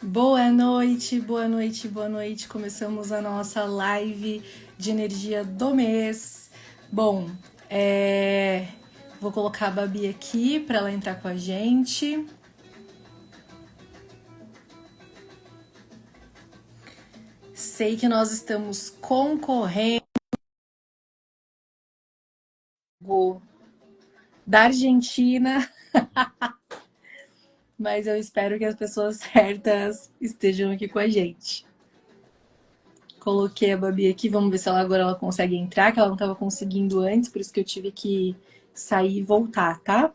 Boa noite, boa noite, boa noite. Começamos a nossa live de energia do mês. Bom, vou colocar a Babi aqui para ela entrar com a gente. Sei que nós estamos concorrendo da Argentina, mas eu espero que as pessoas certas estejam aqui com a gente. Coloquei a Babi aqui, vamos ver se agora ela consegue entrar, que ela não estava conseguindo antes, por isso que eu tive que sair e voltar, tá?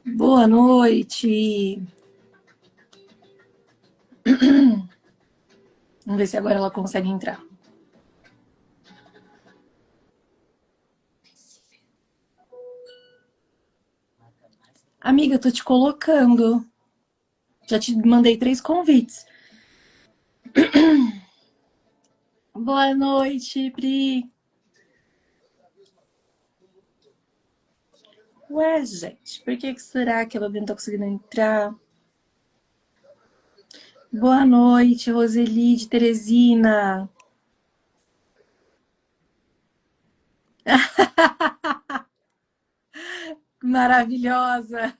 Boa noite! Vamos ver se agora ela consegue entrar. Amiga, tô te colocando. Já te mandei 3 convites. Boa noite, Pri. Ué, gente, por que será que ela não tá conseguindo entrar? Boa noite, Roseli de Teresina. Maravilhosa.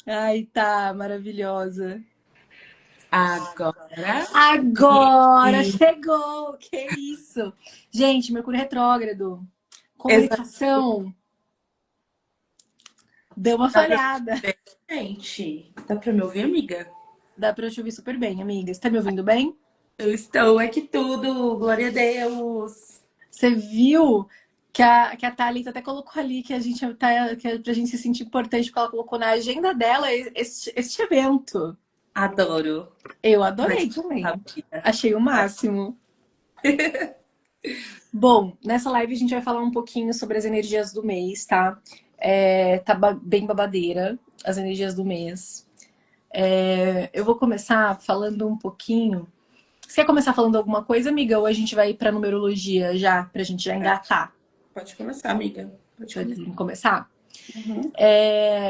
Ai, tá, maravilhosa. Agora, Agora chegou! Que isso? Gente, Mercúrio retrógrado. Comunicação deu uma dá pra me falhada. ouvir bem, gente? Dá pra me ouvir, amiga? Dá pra te ouvir super bem, amiga. Você tá me ouvindo bem? Eu estou aqui tudo, glória a Deus. Você viu que a Thalita até colocou ali que a gente tá, que é pra gente se sentir importante, porque ela colocou na agenda dela este evento. Adoro. Eu Mas adorei também. sabia. Achei o máximo. Bom, nessa live a gente vai falar um pouquinho sobre as energias do mês, tá? Tá bem babadeira as energias do mês. Eu vou começar falando um pouquinho. Você quer começar falando alguma coisa, amiga? Ou a gente vai pra numerologia já, pra gente já engatar? Pode começar, amiga. Pode começar. Pode começar? Uhum.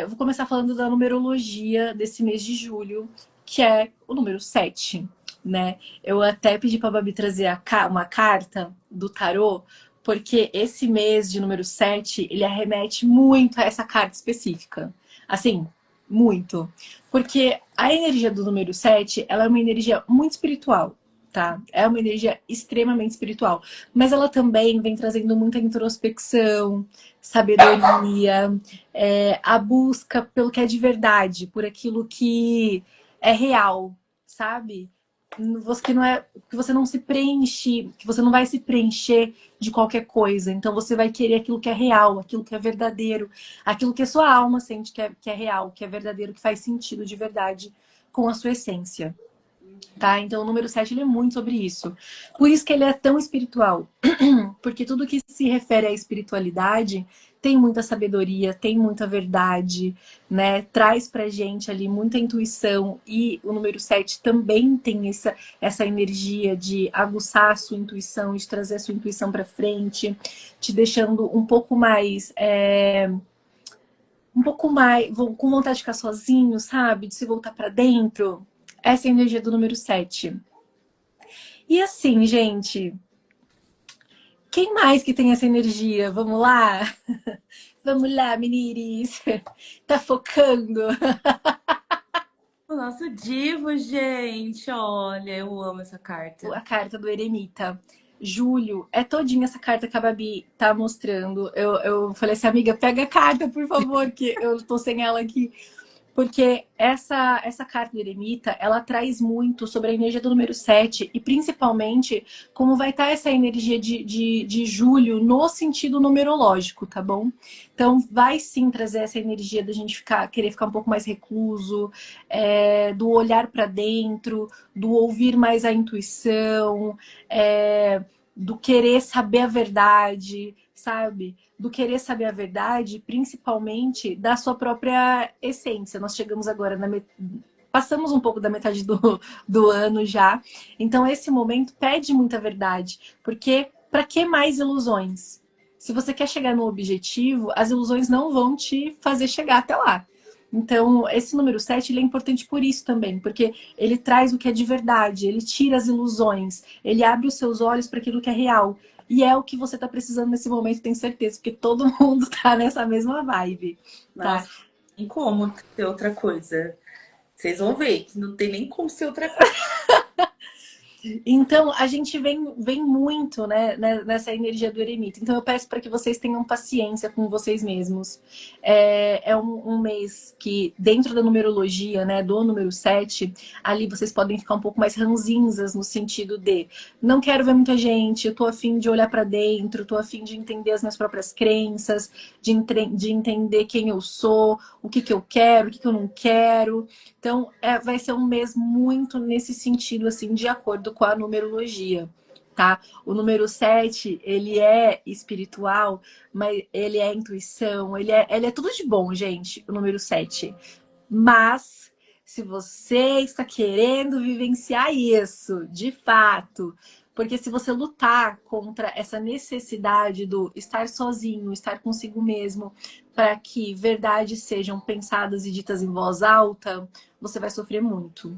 Eu vou começar falando da numerologia desse mês de julho, que é o número 7, né? Eu até pedi pra Babi trazer uma carta do tarô, porque esse mês de número 7 ele arremete muito a essa carta específica. Assim, muito. Porque a energia do número 7 ela é uma energia muito espiritual, tá? É uma energia extremamente espiritual. Mas ela também vem trazendo muita introspecção, sabedoria, a busca pelo que é de verdade, por aquilo que é real, sabe? Que não é, que você não se preenche, que você não vai se preencher de qualquer coisa. Então você vai querer aquilo que é real, aquilo que é verdadeiro, aquilo que a sua alma sente que é real, que é verdadeiro, que faz sentido de verdade com a sua essência. Tá? Então o número 7 ele é muito sobre isso. Por isso que ele é tão espiritual. Porque tudo que se refere à espiritualidade tem muita sabedoria, tem muita verdade, né? Traz pra gente ali muita intuição. E o número 7 também tem essa energia de aguçar a sua intuição, de trazer a sua intuição pra frente, te deixando um pouco mais com vontade de ficar sozinho, sabe? De se voltar pra dentro. Essa é a energia do número 7. E assim, gente, quem mais que tem essa energia? Vamos lá? Vamos lá, meninas. Tá focando? O nosso divo, gente. Olha, eu amo essa carta. A carta do eremita. Julho, é todinha essa carta que a Babi tá mostrando. Eu falei assim, amiga, pega a carta, por favor, que eu tô sem ela aqui. Porque essa carta do eremita, ela traz muito sobre a energia do número 7 e principalmente como vai estar essa energia de julho no sentido numerológico, tá bom? Então vai sim trazer essa energia da gente querer ficar um pouco mais recluso, do olhar para dentro, do ouvir mais a intuição, do querer saber a verdade, sabe? Do querer saber a verdade, principalmente da sua própria essência. Nós chegamos agora passamos um pouco da metade do ano já. Então, esse momento pede muita verdade. Porque para que mais ilusões? Se você quer chegar no objetivo, as ilusões não vão te fazer chegar até lá. Então, esse número 7 ele é importante por isso também, porque ele traz o que é de verdade, ele tira as ilusões, ele abre os seus olhos para aquilo que é real. E é o que você está precisando nesse momento, tenho certeza, porque todo mundo está nessa mesma vibe. Tá? Nossa, tem como ter outra coisa. Vocês vão ver que não tem nem como ser outra coisa. Então, a gente vem muito, né, nessa energia do eremita. Então, eu peço para que vocês tenham paciência com vocês mesmos. É um mês que, dentro da numerologia, né, do número 7, ali vocês podem ficar um pouco mais ranzinzas no sentido de não quero ver muita gente, eu tô a fim de olhar para dentro, tô a fim de entender as minhas próprias crenças, de entender quem eu sou, o que eu quero, o que eu não quero. Então, vai ser um mês muito nesse sentido, assim, de acordo com a numerologia, tá? O número 7 ele é espiritual, mas ele é intuição, ele é tudo de bom, gente, o número 7. Mas, se você está querendo vivenciar isso, de fato, porque se você lutar contra essa necessidade do estar sozinho, estar consigo mesmo, para que verdades sejam pensadas e ditas em voz alta, você vai sofrer muito,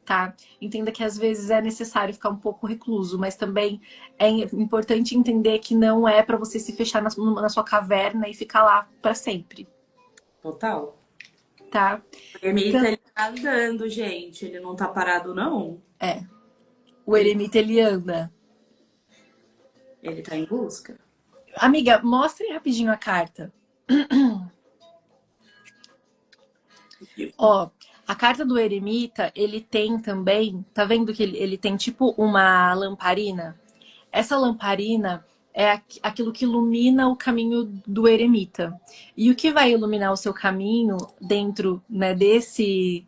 tá? Entenda que às vezes é necessário ficar um pouco recluso, mas também é importante entender que não é para você se fechar na sua caverna e ficar lá para sempre, Total. tá? O eremita, Então, ele tá andando, gente. Ele não tá parado, não. o eremita ele anda. Ele tá em busca. Amiga, mostre rapidinho a carta. Ó, a carta do eremita, ele tem também, tá vendo que ele tem tipo uma lamparina? Essa lamparina é aquilo que ilumina o caminho do eremita. E o que vai iluminar o seu caminho dentro, né, desse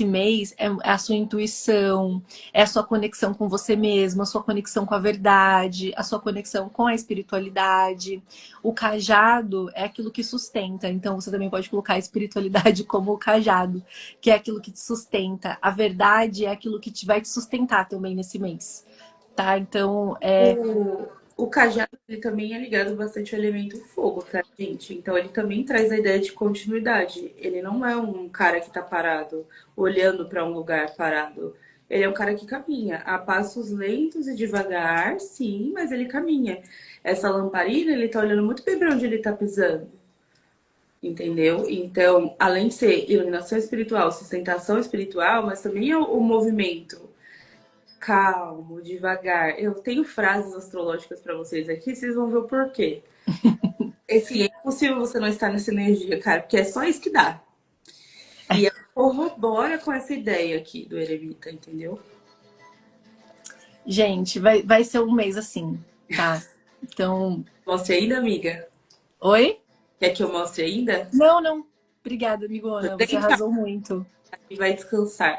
mês é a sua intuição, é a sua conexão com você mesmo, a sua conexão com a verdade, a sua conexão com a espiritualidade. O cajado é aquilo que sustenta. Então você também pode colocar a espiritualidade como o cajado, que é aquilo que te sustenta. A verdade é aquilo que vai te sustentar também nesse mês. Tá? Então, O cajado, ele também é ligado bastante ao elemento fogo, tá, gente? Então, ele também traz a ideia de continuidade. Ele não é um cara que tá parado, olhando para um lugar parado. Ele é um cara que caminha a passos lentos e devagar, sim, mas ele caminha. Essa lamparina, ele tá olhando muito bem para onde ele tá pisando. Entendeu? Então, além de ser iluminação espiritual, sustentação espiritual, mas também é o movimento calmo, devagar. Eu tenho frases astrológicas para vocês aqui, vocês vão ver o porquê. É impossível você não estar nessa energia, cara, porque é só isso que dá. E ela corrobora com essa ideia aqui do eremita, entendeu? gente, vai ser um mês assim, tá? Então. Mostre ainda, amiga? Oi? Quer que eu mostre ainda? Não, não. Obrigada, Vou amigona. Você tentar arrasou muito. e vai descansar.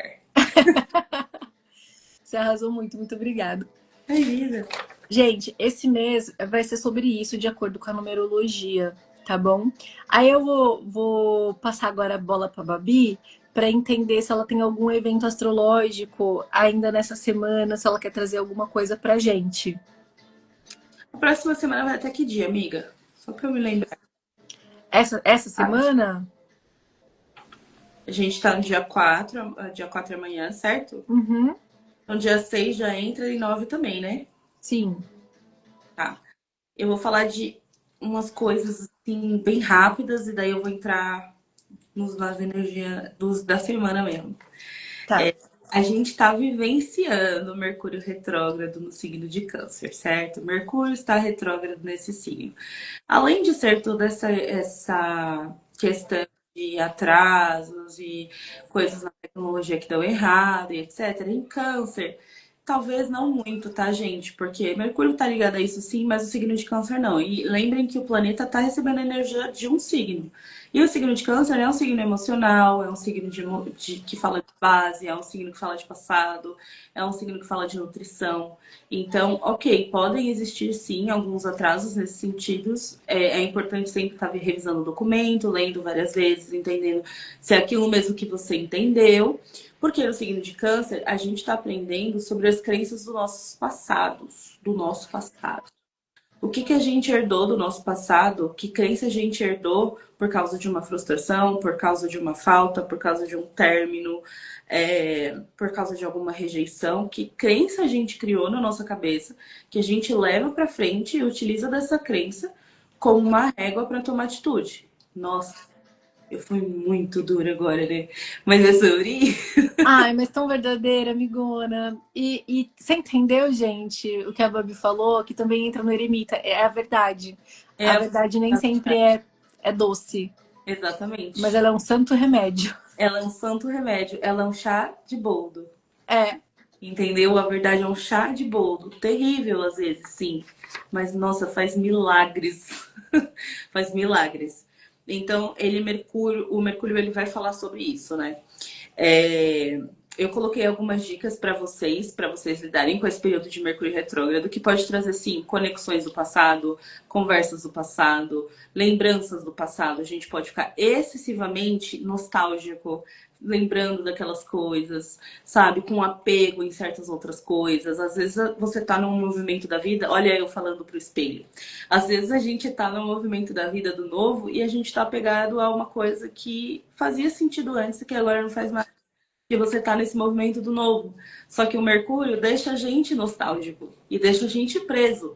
Você arrasou muito, muito obrigada. Ai, vida. Gente, esse mês vai ser sobre isso, de acordo com a numerologia, tá bom? Aí eu vou passar agora a bola pra Babi para entender se ela tem algum evento astrológico ainda nessa semana, se ela quer trazer alguma coisa pra gente. A próxima semana vai até que dia, amiga? Só pra eu me lembrar. Essa semana? A gente tá no dia 4 amanhã, certo? Uhum, Então, dia 6 já entra e 9 também, né? sim. Tá. Eu vou falar de umas coisas assim, bem rápidas, e daí eu vou entrar nas energias da semana mesmo. Tá. A gente está vivenciando o Mercúrio retrógrado no signo de Câncer, certo? Mercúrio está retrógrado nesse signo. Além de ser toda essa questão de atrasos e coisas na tecnologia que dão errado e etc., em Câncer, talvez não muito, tá, gente? Porque Mercúrio tá ligado a isso sim, mas o signo de Câncer não. E lembrem que o planeta tá recebendo energia de um signo. E o signo de câncer é um signo emocional, é um signo que fala de base, é um signo que fala de passado, é um signo que fala de nutrição. Então, ok, podem existir sim alguns atrasos nesses sentidos. É importante sempre estar revisando o documento, lendo várias vezes, entendendo se é aquilo mesmo que você entendeu. Porque no signo de câncer, a gente está aprendendo sobre as crenças dos nossos passados, do nosso passado. O que que a gente herdou do nosso passado? Que crença a gente herdou por causa de uma frustração, por causa de uma falta, por causa de um término, por causa de alguma rejeição? Que crença a gente criou na nossa cabeça que a gente leva para frente e utiliza dessa crença como uma régua para tomar atitude? Nossa, eu fui muito dura agora, né? Mas é sobre isso. Ai, mas tão verdadeira, amigona. E você entendeu, gente, o que a Babi falou, que também entra no eremita. É a verdade. É A a... verdade nem sempre é doce, mas Exatamente. ela é um santo remédio. Ela é um santo remédio. Ela é um chá de boldo. É, Entendeu? A verdade é um chá de boldo. Terrível às vezes, sim. Mas, nossa, faz milagres. Faz milagres. Então, o Mercúrio, ele vai falar sobre isso, né? É, eu coloquei algumas dicas para vocês lidarem com esse período de Mercúrio retrógrado, que pode trazer, sim, conexões do passado, conversas do passado, lembranças do passado. A gente pode ficar excessivamente nostálgico, lembrando daquelas coisas, sabe? Com apego em certas outras coisas. Às vezes você tá num movimento da vida, olha eu falando pro espelho. Às vezes a gente tá no movimento da vida do novo e a gente tá apegado a uma coisa que fazia sentido antes e que agora não faz mais. Que você tá nesse movimento do novo. Só que o Mercúrio deixa a gente nostálgico e deixa a gente preso.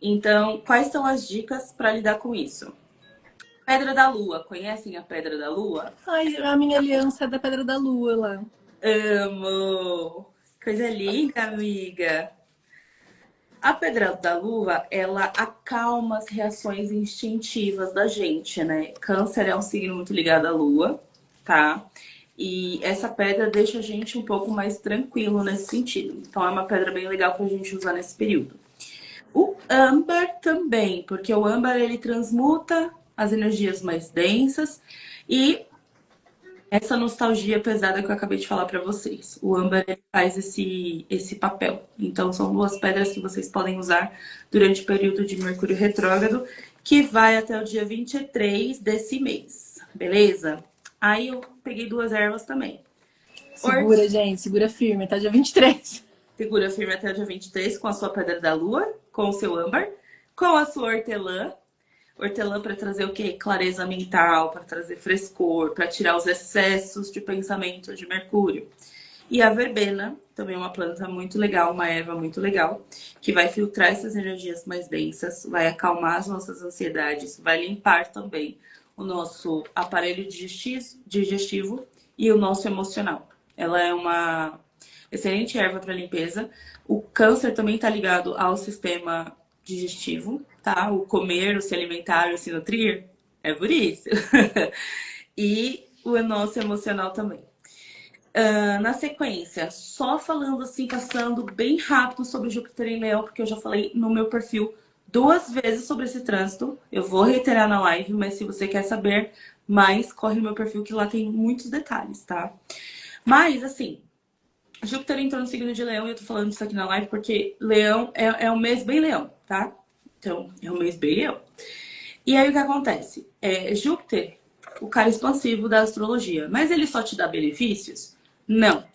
Então, quais são as dicas para lidar com isso? Pedra da Lua. Conhecem a Pedra da Lua? ai, a minha aliança é da Pedra da Lua lá. Amo! Coisa linda, amiga. A Pedra da Lua, ela acalma as reações instintivas da gente, né? Câncer é um signo muito ligado à Lua, tá? E essa pedra deixa a gente um pouco mais tranquilo nesse sentido. Então é uma pedra bem legal pra gente usar nesse período. O âmbar também, porque o âmbar ele transmuta as energias mais densas e essa nostalgia pesada que eu acabei de falar para vocês. O âmbar ele faz esse papel. Então, são duas pedras que vocês podem usar durante o período de Mercúrio retrógrado, que vai até o dia 23 desse mês. Beleza? Aí eu peguei duas ervas também. Segura, gente, segura firme, tá dia 23. Segura firme até o dia 23 com a sua pedra da lua, com o seu âmbar, com a sua hortelã. Hortelã para trazer o quê? Clareza mental, para trazer frescor, para tirar os excessos de pensamento de Mercúrio. E a verbena, também é uma planta muito legal, uma erva muito legal, que vai filtrar essas energias mais densas, vai acalmar as nossas ansiedades, vai limpar também o nosso aparelho digestivo e o nosso emocional. Ela é uma excelente erva para limpeza. O câncer também está ligado ao sistema digestivo, tá? O comer, o se alimentar, o se nutrir, é por isso. E o nosso emocional também. Na sequência, só falando assim, passando bem rápido sobre Júpiter em Leão, porque eu já falei no meu perfil duas vezes sobre esse trânsito. Eu vou reiterar na live, mas se você quer saber mais, corre no meu perfil que lá tem muitos detalhes, tá? Mas, assim, Júpiter entrou no signo de Leão e eu tô falando isso aqui na live porque Leão é um mês bem Leão, tá? Então, é um mês bem Leão. E aí o que acontece? Júpiter, o cara expansivo da astrologia, mas ele só te dá benefícios? Não.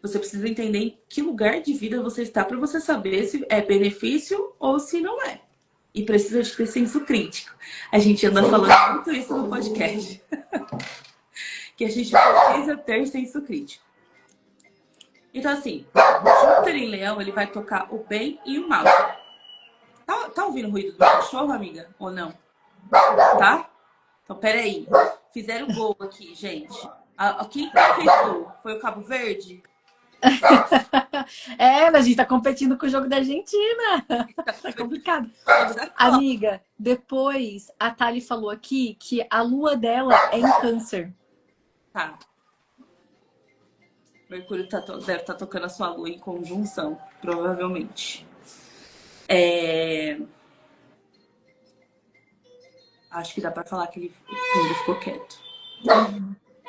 Você precisa entender em que lugar de vida você está para você saber se é benefício ou se não é. E precisa de ter senso crítico. A gente anda falando muito isso no podcast. Que a gente precisa ter senso crítico. Então, assim, Júpiter em Leão, ele vai tocar o bem e o mal. Tá ouvindo o ruído do cachorro, amiga? Ou não? Tá? Então, peraí. Fizeram gol aqui, gente. Quem fez gol? Foi o Cabo Verde? É, a gente tá competindo com o jogo da Argentina. Tá complicado. Amiga, depois a Thali falou aqui que a lua dela é em câncer. Tá. Mercúrio deve estar tocando a sua lua em conjunção, provavelmente. Acho que dá pra falar que ele ficou quieto.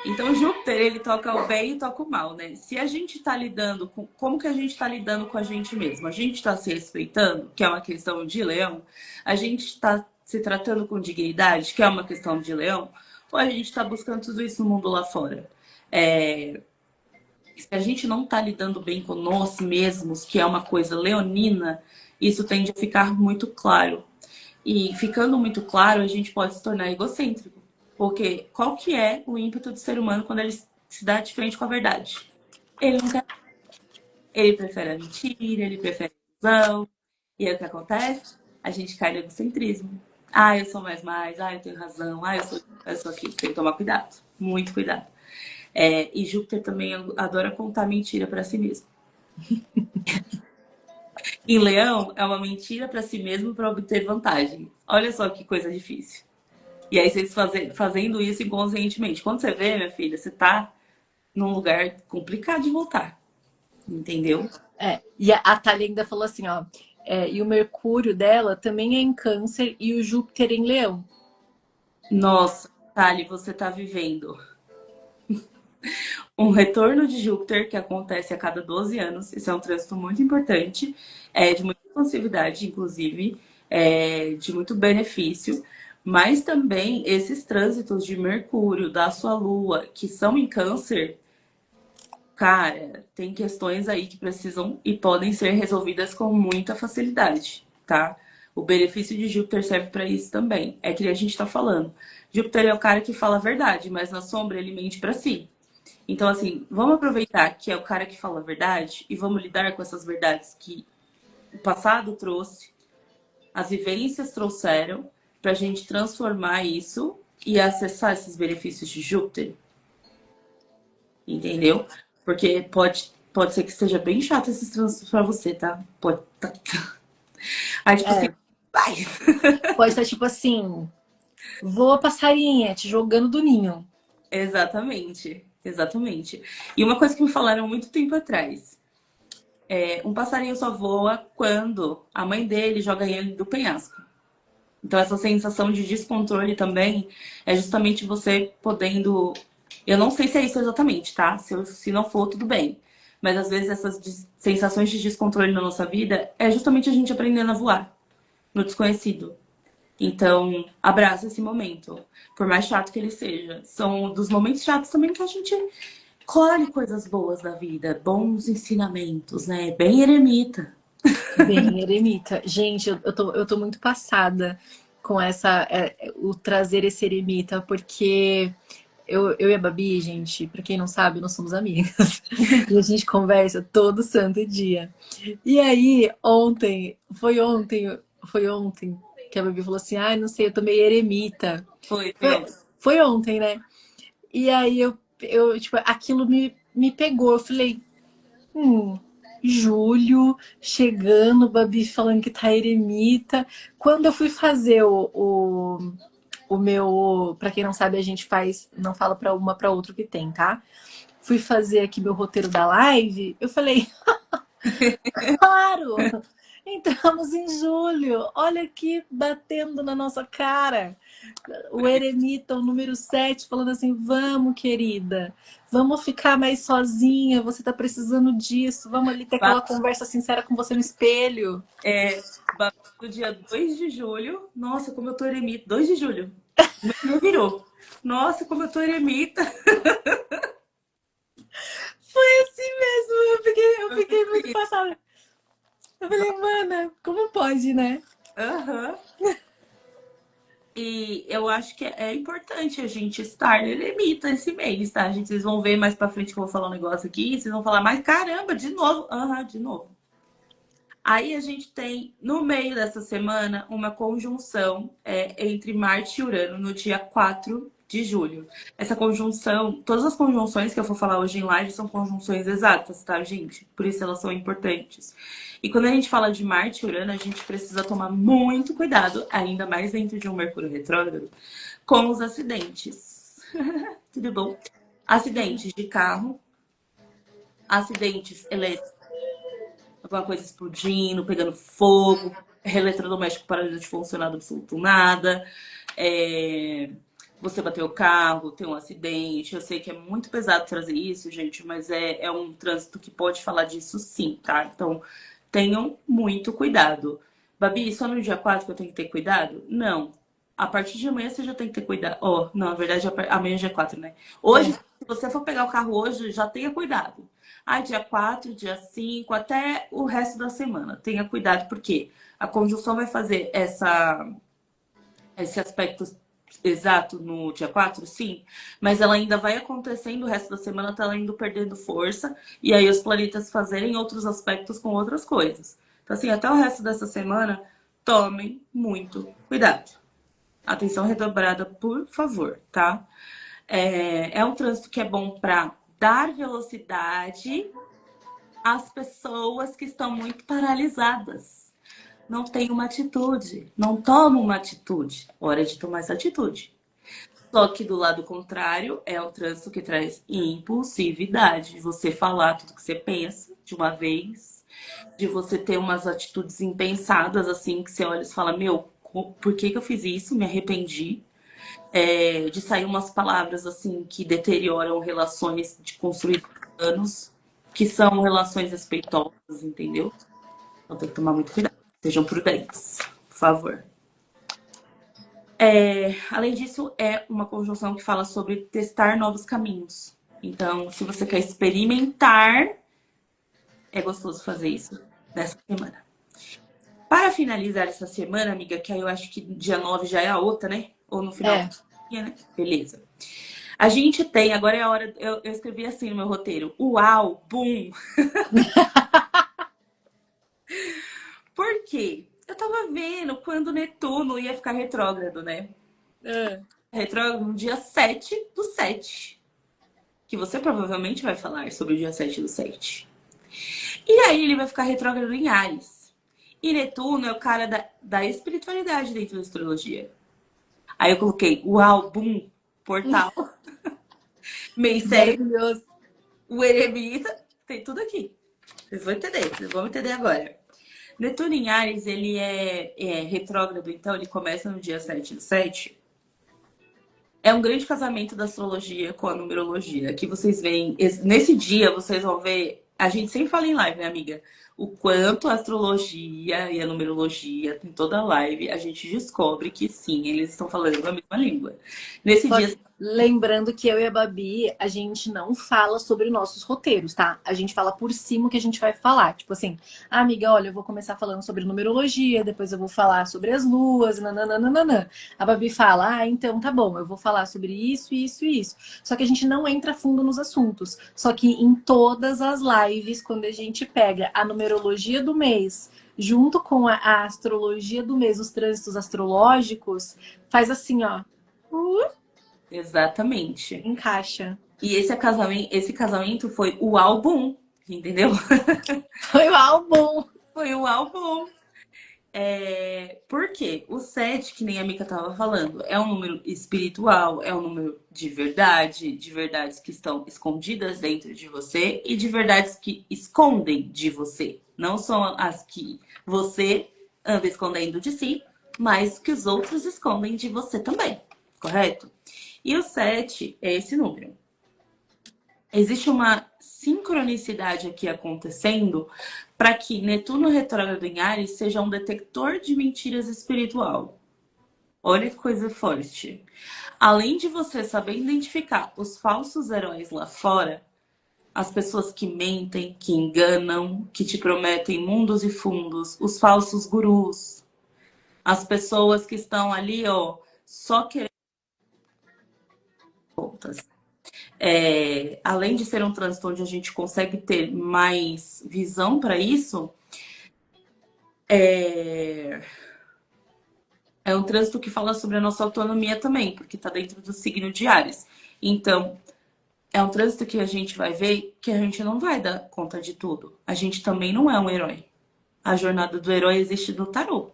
Então, Júpiter, ele toca o bem e toca o mal, né? Se a gente tá lidando com... Como que a gente tá lidando com a gente mesmo? A gente tá se respeitando, que é uma questão de leão? A gente tá se tratando com dignidade, que é uma questão de leão? Ou a gente tá buscando tudo isso no mundo lá fora? Se a gente não tá lidando bem com nós mesmos, que é uma coisa leonina, isso tende a ficar muito claro. E ficando muito claro, a gente pode se tornar egocêntrico. Porque qual que é o ímpeto do ser humano quando ele se dá de frente com a verdade? Ele não quer. Ele prefere a mentira, ele prefere a ilusão. E aí o que acontece? A gente cai no egocentrismo. Ah, eu sou mais, ah, eu tenho razão, ah, eu sou aqui. Tem que tomar cuidado, muito cuidado. E Júpiter também adora contar mentira para si mesmo. Em Leão, é uma mentira para si mesmo para obter vantagem. Olha só que coisa difícil. E aí vocês fazendo isso inconscientemente. Quando você vê, minha filha, você tá num lugar complicado de voltar. Entendeu? E a Thalia ainda falou assim, ó. E o Mercúrio dela também é em Câncer e o Júpiter em Leão. Nossa, Thali, você tá vivendo um retorno de Júpiter que acontece a cada 12 anos. Esse é um trânsito muito importante, de muita expansividade, inclusive, de muito benefício. Mas também esses trânsitos de Mercúrio, da sua Lua, que são em Câncer, cara, tem questões aí que precisam e podem ser resolvidas com muita facilidade, tá? O benefício de Júpiter serve para isso também. É que a gente está falando. Júpiter é o cara que fala a verdade, mas na sombra ele mente para si. Então, assim, vamos aproveitar que é o cara que fala a verdade e vamos lidar com essas verdades que o passado trouxe, as vivências trouxeram, para a gente transformar isso e acessar esses benefícios de Júpiter. Entendeu? Porque pode ser que seja bem chato esses trânsitos para você, tá? Pode. Tá. Aí, tipo assim, vai! Pode estar tipo assim, voa passarinha, te jogando do ninho. Exatamente, exatamente. E uma coisa que me falaram há muito tempo atrás. Um passarinho só voa quando a mãe dele joga ele do penhasco. Então, essa sensação de descontrole também é justamente você podendo. Eu não sei se é isso exatamente, tá? Se não for, tudo bem. Mas às vezes essas sensações de descontrole na nossa vida é justamente a gente aprendendo a voar no desconhecido. Então, abraça esse momento, por mais chato que ele seja. São dos momentos chatos também que a gente colhe coisas boas da vida, bons ensinamentos, né? Bem eremita. Bem eremita. Gente, eu tô muito passada com o trazer esse eremita, porque eu e a Babi, gente, pra quem não sabe, nós somos amigas. E a gente conversa todo santo dia. E aí, foi ontem que a Babi falou assim: ai, não sei, eu tô meio eremita. Foi Foi, ontem. foi ontem, né? E aí tipo, aquilo me pegou. Eu falei, julho, chegando, Babi falando que tá eremita. Quando eu fui fazer o meu. Pra quem não sabe, a gente faz, não fala pra uma pra outra o que tem, tá? Fui fazer aqui meu roteiro da live, eu falei, claro! Entramos em julho, olha aqui batendo na nossa cara. O eremita, o número 7 falando assim: vamos, querida, vamos ficar mais sozinha, você tá precisando disso, vamos ali ter aquela conversa sincera com você no espelho. No dia 2 de julho. Nossa, como eu tô eremita. 2 de julho. O meu virou. Nossa, como eu tô eremita. Foi assim mesmo, eu fiquei muito passada. Eu falei, mana, como pode, né? Aham. E eu acho que é importante a gente estar no eremita esse mês, tá? Gente, vocês vão ver mais pra frente que eu vou falar um negócio aqui. Vocês vão falar, mas caramba, de novo. Aham, de novo. Aí a gente tem, no meio dessa semana, uma conjunção entre Marte e Urano no dia 4 de julho. Essa conjunção, todas as conjunções que eu vou falar hoje em live são conjunções exatas, tá, gente? Por isso elas são importantes. E quando a gente fala de Marte e Urano, a gente precisa tomar muito cuidado, ainda mais dentro de um Mercúrio retrógrado, com os acidentes. Tudo bom? Acidentes de carro, acidentes elétricos, alguma coisa explodindo, pegando fogo, eletrodoméstico parando de funcionar do absoluto nada. É, você bateu o carro, tem um acidente. Eu sei que é muito pesado trazer isso, gente, mas é um trânsito que pode falar disso sim, tá? Então, tenham muito cuidado. Babi, só no dia 4 que eu tenho que ter cuidado? Não. A partir de amanhã você já tem que ter cuidado. Oh, não, na verdade, amanhã já é 4, né? Hoje, É, se você for pegar o carro hoje, já tenha cuidado. Ah, dia 4, dia 5, até o resto da semana. Tenha cuidado, porque a conjunção vai fazer esse aspecto exato no dia 4, sim, mas ela ainda vai acontecendo o resto da semana, tá ela indo perdendo força, e aí os planetas fazerem outros aspectos com outras coisas. Então, assim, até o resto dessa semana, tomem muito cuidado. Atenção redobrada, por favor, tá? É um trânsito que é bom para dar velocidade às pessoas que estão muito paralisadas. Não tem uma atitude, não toma uma atitude. Hora de tomar essa atitude. Só que do lado contrário, é o trânsito que traz impulsividade. Você falar tudo que você pensa de uma vez, de você ter umas atitudes impensadas, assim, que você olha e fala, meu, por que que eu fiz isso? Me arrependi. De sair umas palavras, assim, que deterioram relações de construir anos, que são relações respeitosas, entendeu? Então tem que tomar muito cuidado. Sejam prudentes, por favor. Além disso, é uma conjunção que fala sobre testar novos caminhos. Então, se você quer experimentar, é gostoso fazer isso nessa semana. Para finalizar essa semana, amiga, que aí eu acho que dia 9 já é a outra, né? Ou no final é. do dia, né? Beleza. A gente tem, agora é a hora, eu escrevi assim no meu roteiro, uau, boom. Por quê? Eu tava vendo quando Netuno ia ficar retrógrado, né? É. Retrógrado no dia 7/7. Que você provavelmente vai falar sobre o dia 7/7. E aí ele vai ficar retrógrado em Áries. E Netuno é o cara da espiritualidade dentro da astrologia. Aí eu coloquei o álbum, portal, Meisei, Maravilhoso. o eremita, tem tudo aqui. Vocês vão entender agora. Netuno em Áries, ele é retrógrado, então ele começa no dia 7/7. É um grande casamento da astrologia com a numerologia. Aqui vocês veem, nesse dia vocês vão ver, a gente sempre fala em live, né, amiga? O quanto a astrologia e a numerologia, tem toda a live, a gente descobre que sim, eles estão falando a mesma língua. Nesse Só dia, que lembrando que eu e a Babi, a gente não fala sobre nossos roteiros, tá? A gente fala por cima o que a gente vai falar. Tipo assim, ah, amiga, olha, eu vou começar falando sobre numerologia, depois eu vou falar sobre as luas, nananana. A Babi fala, ah, então tá bom, eu vou falar sobre isso, isso e isso. Só que a gente não entra fundo nos assuntos. Só que em todas as lives, quando a gente pega a numerologia do mês, junto com a astrologia do mês, os trânsitos astrológicos, faz assim, ó. exatamente. Encaixa. E esse casamento foi o álbum, entendeu? Foi o álbum. Foi o álbum. Por quê? O 7, que nem a Mika estava falando, é um número espiritual, é um número de verdades que estão escondidas dentro de você e de verdades que escondem de você. Não são as que você anda escondendo de si, mas que os outros escondem de você também, correto? E o 7 é esse número. Existe uma sincronicidade aqui acontecendo para que Netuno retrógrado em Áries seja um detector de mentiras espiritual. Olha que coisa forte. Além de você saber identificar os falsos heróis lá fora, as pessoas que mentem, que enganam, que te prometem mundos e fundos, os falsos gurus, as pessoas que estão ali, ó, só querendo contas. Além de ser um trânsito onde a gente consegue ter mais visão para isso, é um trânsito que fala sobre a nossa autonomia também, porque está dentro do signo de Áries. Então, é um trânsito que a gente vai ver que a gente não vai dar conta de tudo. A gente também não é um herói. A jornada do herói existe no tarô.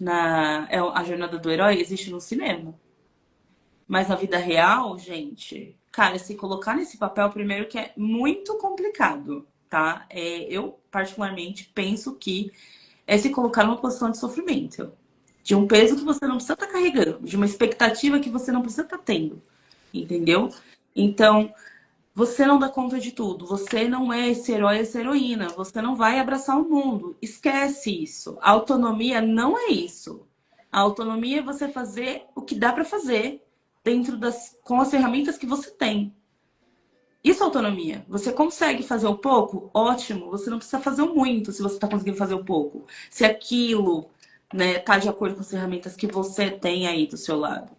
A jornada do herói existe no cinema. Mas na vida real, gente, cara, se colocar nesse papel, primeiro que é muito complicado, tá? Eu, particularmente, penso que é se colocar numa posição de sofrimento. De um peso que você não precisa estar carregando, de uma expectativa que você não precisa estar tendo. Entendeu? Então, você não dá conta de tudo. Você não é esse herói, essa heroína. Você não vai abraçar o mundo. Esquece isso. A autonomia não é isso. A autonomia é você fazer o que dá para fazer dentro com as ferramentas que você tem. Isso é autonomia. Você consegue fazer o pouco? Ótimo. Você não precisa fazer o muito se você está conseguindo fazer o pouco. Se aquilo, né, tá de acordo com as ferramentas que você tem aí do seu lado.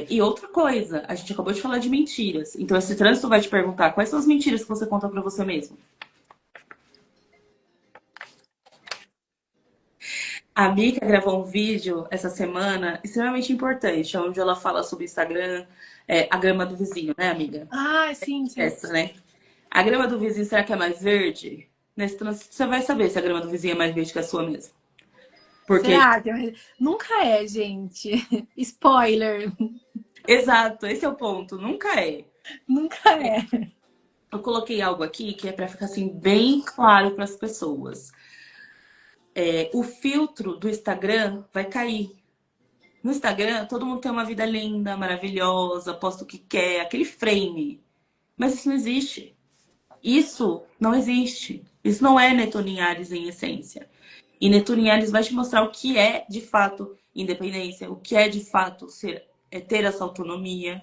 E outra coisa, a gente acabou de falar de mentiras. Então esse trânsito vai te perguntar quais são as mentiras que você conta para você mesmo. A Mika gravou um vídeo essa semana extremamente importante, onde ela fala sobre o Instagram, a grama do vizinho, né, amiga? Ah, sim, sim. Essa, né? A grama do vizinho, será que é mais verde? Nesse trânsito, você vai saber se a grama do vizinho é mais verde que a sua mesmo. Porque, Será que nunca é, gente? Spoiler, exato, esse é o ponto, nunca é. nunca é. Eu coloquei algo aqui que é para ficar assim bem claro para as pessoas. O filtro do Instagram vai cair. No Instagram, todo mundo tem uma vida linda, maravilhosa, posta o que quer, aquele frame. Mas isso não existe. Isso não existe. Isso não é Neto Linhares em essência. E Neto Linhares vai te mostrar o que é de fato independência, o que é de fato ter essa autonomia,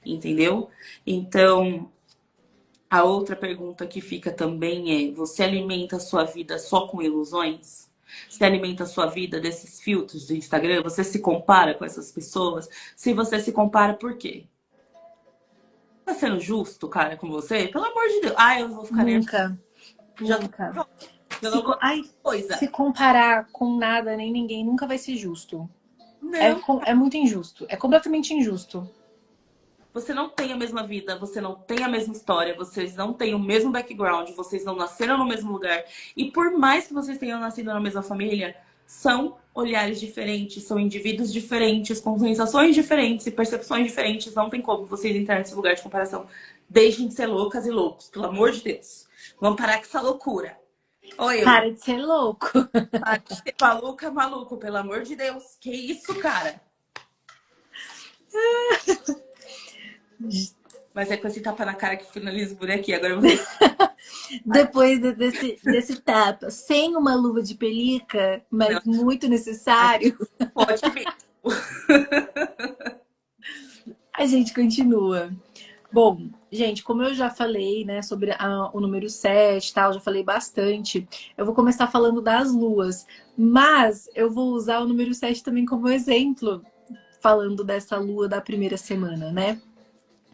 entendeu? Então, a outra pergunta que fica também é: você alimenta a sua vida só com ilusões? Você alimenta a sua vida desses filtros do Instagram? Você se compara com essas pessoas? Se você se compara, por quê? Tá sendo justo, cara, com você? Pelo amor de Deus. Eu vou ficar nervosa. Nunca, Já tô nunca. eu não gosto Ai, de coisa. se comparar com nada nem ninguém nunca vai ser justo. Não. É muito injusto. É completamente injusto. Você não tem a mesma vida, você não tem a mesma história, vocês não têm o mesmo background, vocês não nasceram no mesmo lugar. E por mais que vocês tenham nascido na mesma família, são olhares diferentes, são indivíduos diferentes, com sensações diferentes e percepções diferentes. Não tem como vocês entrarem nesse lugar de comparação. Deixem de ser loucas e loucos, pelo amor de Deus. Vamos parar com essa loucura. Oi, Para de ser louco. para de ser maluca, maluco, pelo amor de Deus. Que isso, cara? Mas é com esse tapa na cara que finaliza por aqui. Agora eu vou ver. Depois desse tapa, sem uma luva de pelica, Não, mas muito necessário, pode ver. a gente continua. Bom, gente, como eu já falei, né, sobre o número 7 e tal, já falei bastante, eu vou começar falando das luas, mas eu vou usar o número 7 também como exemplo, falando dessa lua da primeira semana, né?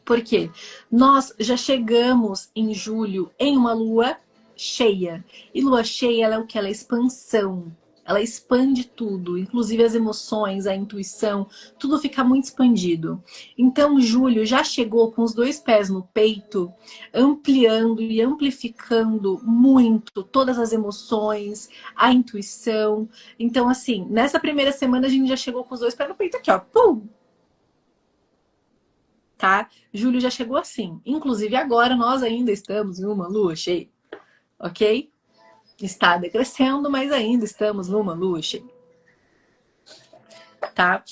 Por quê? Nós já chegamos em julho em uma lua cheia. E lua cheia, ela é o que? Ela é expansão. Ela expande tudo, inclusive as emoções, a intuição, tudo fica muito expandido. Então, julho já chegou com os dois pés no peito, ampliando e amplificando muito todas as emoções, a intuição. Então, assim, nessa primeira semana a gente já chegou com os dois pés no peito aqui, ó. Pum! Tá? Julho já chegou assim. Inclusive agora nós ainda estamos em uma lua cheia, ok? Está decrescendo, mas ainda estamos numa lua cheia, tá?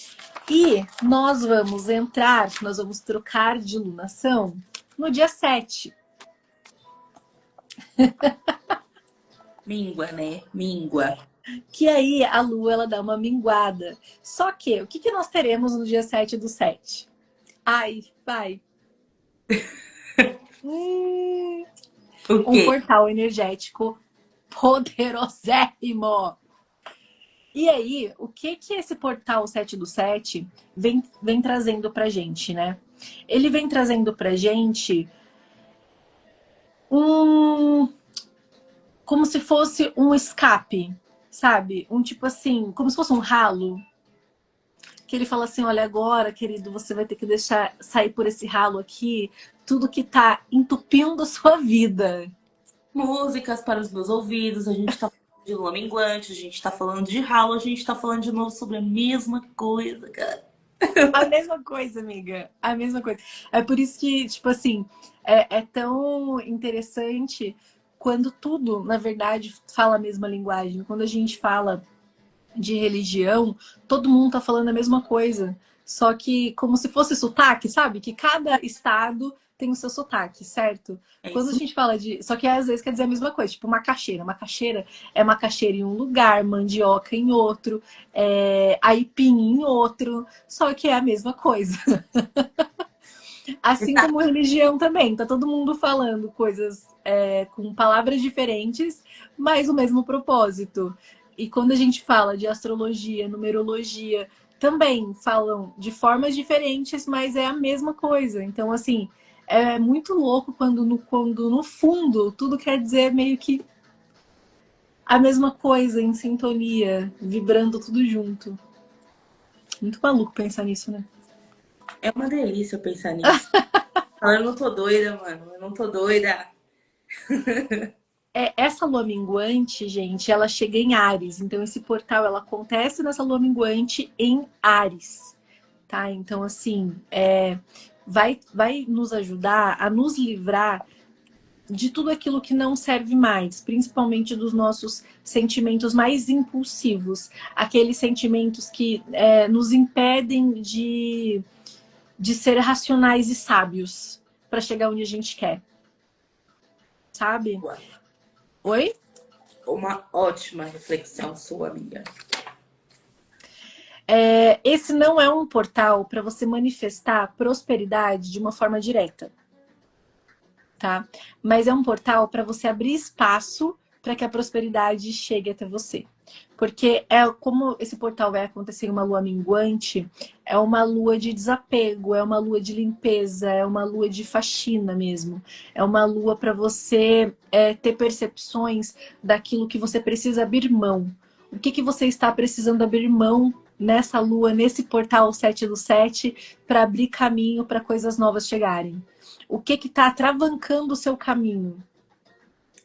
E nós vamos trocar de lunação no dia 7. Míngua, né? Míngua. Que aí a lua ela dá uma minguada. Só que o que nós teremos no dia 7 do 7? Ai, vai. O Um quê? portal energético poderosérrimo. E aí, o que esse portal 7 do 7 vem trazendo pra gente, né? Ele vem trazendo pra gente um... como se fosse um escape, sabe? Um tipo assim, como se fosse um ralo. Que ele fala assim, olha, agora, querido, você vai ter que deixar sair por esse ralo aqui tudo que tá entupindo a sua vida. Músicas para os meus ouvidos, a gente tá falando de lua minguante, a gente tá falando de ralo, a gente tá falando de novo sobre a mesma coisa, cara. A mesma coisa, amiga. A mesma coisa. É por isso que, tipo assim, é tão interessante quando tudo, na verdade, fala a mesma linguagem. Quando a gente fala de religião, todo mundo tá falando a mesma coisa. Só que como se fosse sotaque, sabe? Que cada estado tem o seu sotaque, certo? É Quando a isso. gente fala de. Só que às vezes quer dizer a mesma coisa, tipo macaxeira. Macaxeira é macaxeira em um lugar, mandioca em outro, aipim em outro. Só que é a mesma coisa. Assim como religião também, tá todo mundo falando coisas com palavras diferentes, mas o mesmo propósito. E quando a gente fala de astrologia, numerologia, também falam de formas diferentes, mas é a mesma coisa. Então, assim, é muito louco quando no fundo tudo quer dizer meio que a mesma coisa, em sintonia, vibrando tudo junto. Muito maluco pensar nisso, né? É uma delícia eu pensar nisso. Eu não tô doida, mano. Eu não tô doida. Essa lua minguante, gente, ela chega em Áries. Então, esse portal, ela acontece nessa lua minguante em Áries, tá? Então, assim, vai nos ajudar a nos livrar de tudo aquilo que não serve mais, principalmente dos nossos sentimentos mais impulsivos, aqueles sentimentos que nos impedem de ser racionais e sábios para chegar onde a gente quer, sabe? Oi? Uma ótima reflexão sua, amiga. Esse não é um portal para você manifestar prosperidade de uma forma direta, tá? Mas é um portal para você abrir espaço para que a prosperidade chegue até você. Porque como esse portal vai acontecer em uma lua minguante, é uma lua de desapego, é uma lua de limpeza, é uma lua de faxina mesmo. É uma lua para você ter percepções daquilo que você precisa abrir mão. O que você está precisando abrir mão nessa lua, nesse portal 7 do 7, para abrir caminho para coisas novas chegarem? O que está atravancando o seu caminho?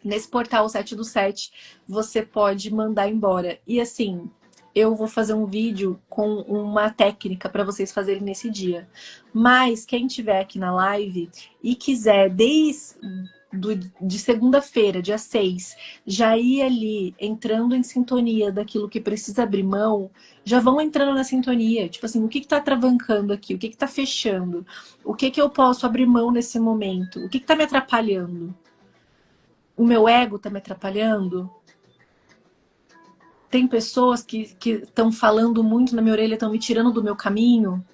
Nesse portal 7 do 7, você pode mandar embora. E assim, eu vou fazer um vídeo com uma técnica para vocês fazerem nesse dia. Mas quem tiver aqui na live e quiser, de segunda-feira, dia 6, já ir ali entrando em sintonia daquilo que precisa abrir mão, já vão entrando na sintonia. Tipo assim, o que está travancando aqui? O que está fechando? O que eu posso abrir mão nesse momento? O que está me atrapalhando? O meu ego está me atrapalhando? Tem pessoas que estão falando muito na minha orelha, estão me tirando do meu caminho?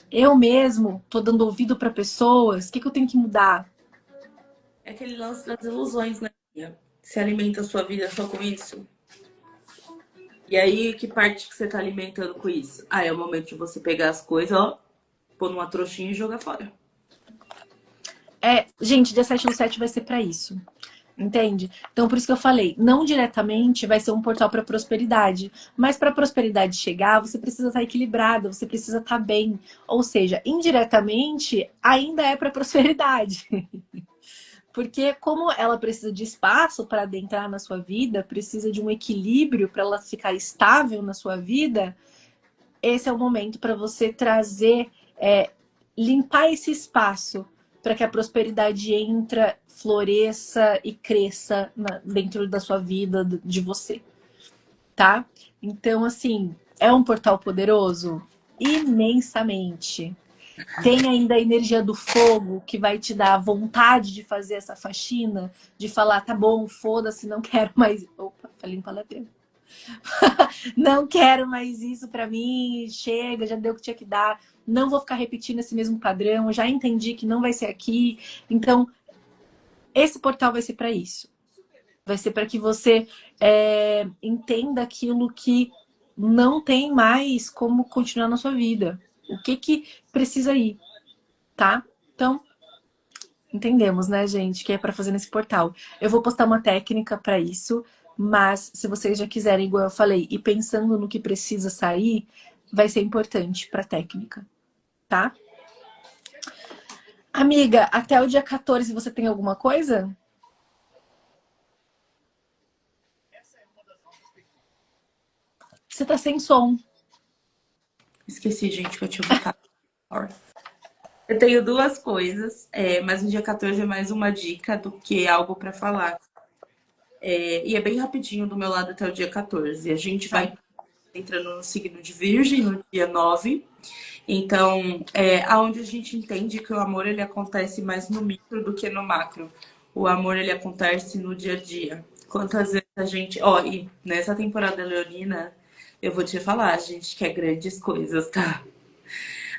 Eu mesmo estou dando ouvido para pessoas? O que eu tenho que mudar? É aquele lance das ilusões, né, amiga? Você alimenta a sua vida só com isso? E aí, que parte que você tá alimentando com isso? Ah, é o momento de você pegar as coisas, ó, pôr numa trouxinha e jogar fora. Gente, dia 7 do 7 vai ser para isso. Entende? Então, por isso que eu falei, não diretamente vai ser um portal para prosperidade, mas para a prosperidade chegar, você precisa estar equilibrado, você precisa estar bem. Ou seja, indiretamente, ainda é para prosperidade. Porque como ela precisa de espaço para adentrar na sua vida, precisa de um equilíbrio para ela ficar estável na sua vida, esse é o momento para você trazer, limpar esse espaço para que a prosperidade entra, floresça e cresça dentro da sua vida, de você, tá? Então, assim, é um portal poderoso? Imensamente. Tem ainda a energia do fogo que vai te dar vontade de fazer essa faxina, de falar, tá bom, foda-se, não quero mais. Opa, falei um palavrão. Não quero mais isso pra mim, chega, já deu o que tinha que dar. Não vou ficar repetindo esse mesmo padrão, já entendi que não vai ser aqui. Então, esse portal vai ser para isso. Vai ser para que você entenda aquilo que não tem mais como continuar na sua vida. O que precisa ir, tá? Então, entendemos, né, gente, que é para fazer nesse portal. Eu vou postar uma técnica para isso, mas se vocês já quiserem, igual eu falei, e pensando no que precisa sair, vai ser importante para técnica, tá? Amiga, até o dia 14 você tem alguma coisa? Você tá sem som. Esqueci, gente, que eu tinha botado. Sorry. Eu tenho duas coisas, mas no dia 14 é mais uma dica do que algo para falar. E é bem rapidinho do meu lado até o dia 14. A gente Tá. vai entrando no signo de Virgem no dia 9. Então, aonde a gente entende que o amor ele acontece mais no micro do que no macro. O amor ele acontece no dia a dia. Quantas vezes a gente. Ó, e nessa temporada leonina, eu vou te falar, a gente quer grandes coisas, tá?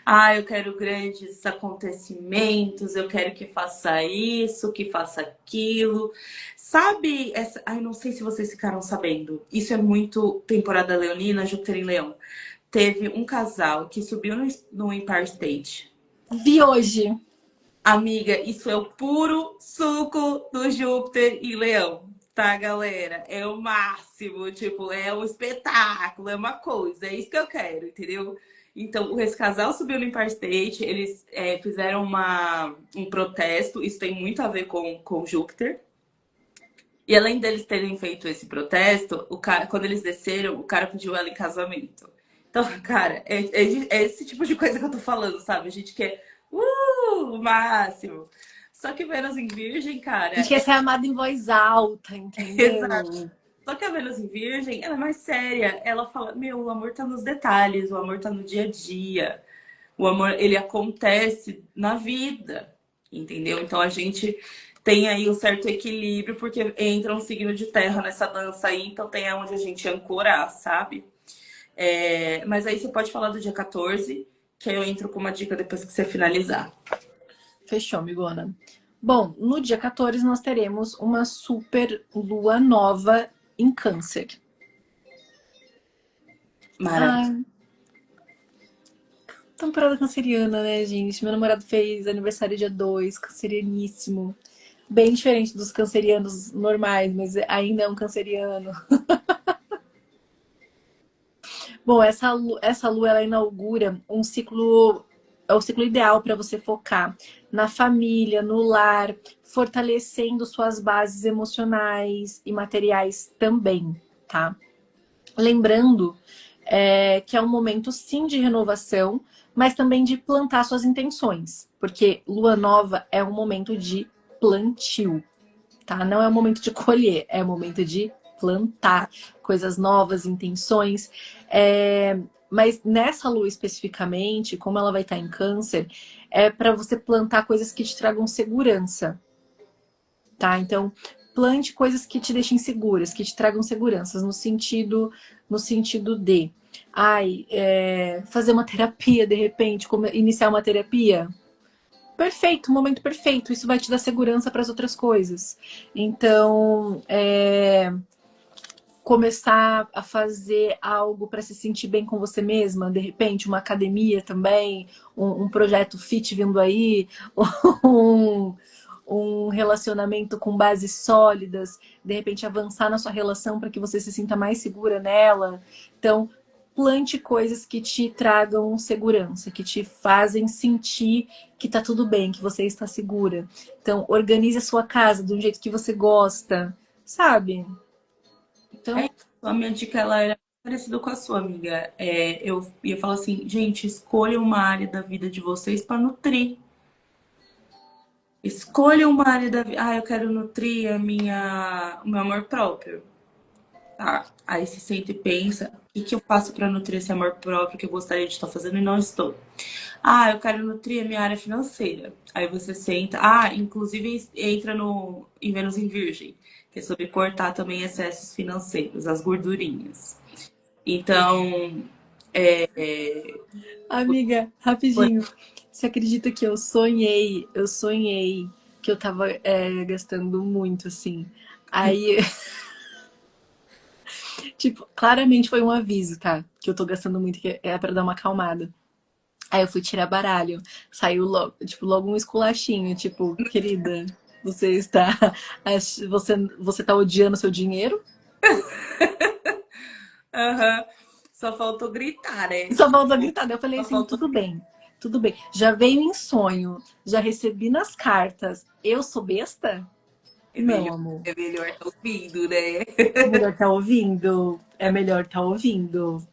Ah, eu quero grandes acontecimentos, eu quero que faça isso, que faça aquilo. Sabe, essa... Ai, não sei se vocês ficaram sabendo. Isso é muito temporada leonina, Júpiter em Leão. Teve um casal que subiu no Empire State. Vi hoje. Amiga, isso é o puro suco do Júpiter e Leão, tá, galera? É o máximo, tipo, é um espetáculo, é uma coisa, é isso que eu quero, entendeu? Então, esse casal subiu no Empire State, eles fizeram um protesto, isso tem muito a ver com Júpiter. E além deles terem feito esse protesto, quando eles desceram, o cara pediu ela em casamento. Então, cara, é esse tipo de coisa que eu tô falando, sabe? A gente quer o máximo. Só que Vênus em Virgem, cara, A gente quer ser amado em voz alta, exato. entendeu? Só que a Vênus em Virgem, ela é mais séria. Ela fala, meu, o amor tá nos detalhes, o amor tá no dia a dia. O amor, ele acontece na vida, entendeu? Então a gente tem aí um certo equilíbrio, porque entra um signo de terra nessa dança aí, então tem aonde a gente ancorar, sabe? Mas aí você pode falar do dia 14, que aí eu entro com uma dica depois que você finalizar. Fechou, amigona. Bom, no dia 14 nós teremos uma super lua nova em Câncer. Maravilha. Ai, temporada canceriana, né, gente? Meu namorado fez aniversário dia 2, cancerianíssimo. Bem diferente dos cancerianos normais, mas ainda é um canceriano. Bom, essa lua ela inaugura um ciclo, é o ciclo ideal para você focar na família, no lar, fortalecendo suas bases emocionais e materiais também, tá? Lembrando que é um momento sim de renovação, mas também de plantar suas intenções, porque lua nova é um momento de plantio, tá? Não é um momento de colher, é um momento de plantar coisas novas, intenções. Mas nessa lua especificamente, como ela vai estar em câncer, é para você plantar coisas que te tragam segurança, tá? Então, plante coisas que te deixem seguras, que te tragam seguranças, no sentido de fazer uma terapia de repente, iniciar uma terapia. Perfeito, momento perfeito. Isso vai te dar segurança para as outras coisas. Então, começar a fazer algo para se sentir bem com você mesma, de repente, uma academia também, um projeto fit vindo aí, um, um relacionamento com bases sólidas, de repente avançar na sua relação para que você se sinta mais segura nela. Então, plante coisas que te tragam segurança, que te fazem sentir que tá tudo bem, que você está segura. Então, organize a sua casa de um jeito que você gosta, sabe? É Então, isso. A minha dica ela era parecida com a sua amiga. Eu ia falar assim, gente, escolha uma área da vida de vocês para nutrir. Escolha uma área da vida. Ah, eu quero nutrir o meu amor próprio. Tá. Aí se sente e pensa, o que eu faço para nutrir esse amor próprio que eu gostaria de estar fazendo e não estou? Ah, eu quero nutrir a minha área financeira. Aí você senta. Ah, inclusive entra no em Vênus em Virgem, que é sobre cortar também excessos financeiros, as gordurinhas. Então, amiga, rapidinho. Você acredita que eu sonhei que eu tava gastando muito, assim. Aí, tipo, claramente foi um aviso, tá? Que eu tô gastando muito, que é pra dar uma acalmada. Aí eu fui tirar baralho. Saiu logo, tipo, logo um esculachinho, tipo, querida, você está. Você tá odiando seu dinheiro? aham, só faltou gritar, né? Só Tipo, faltou gritar. Daí eu falei só assim, faltou. tudo bem, tudo bem. Já veio em sonho, já recebi nas cartas. Eu sou besta? É Não, melhor, amor. é melhor tá ouvindo, né? É melhor tá ouvindo. É melhor tá ouvindo.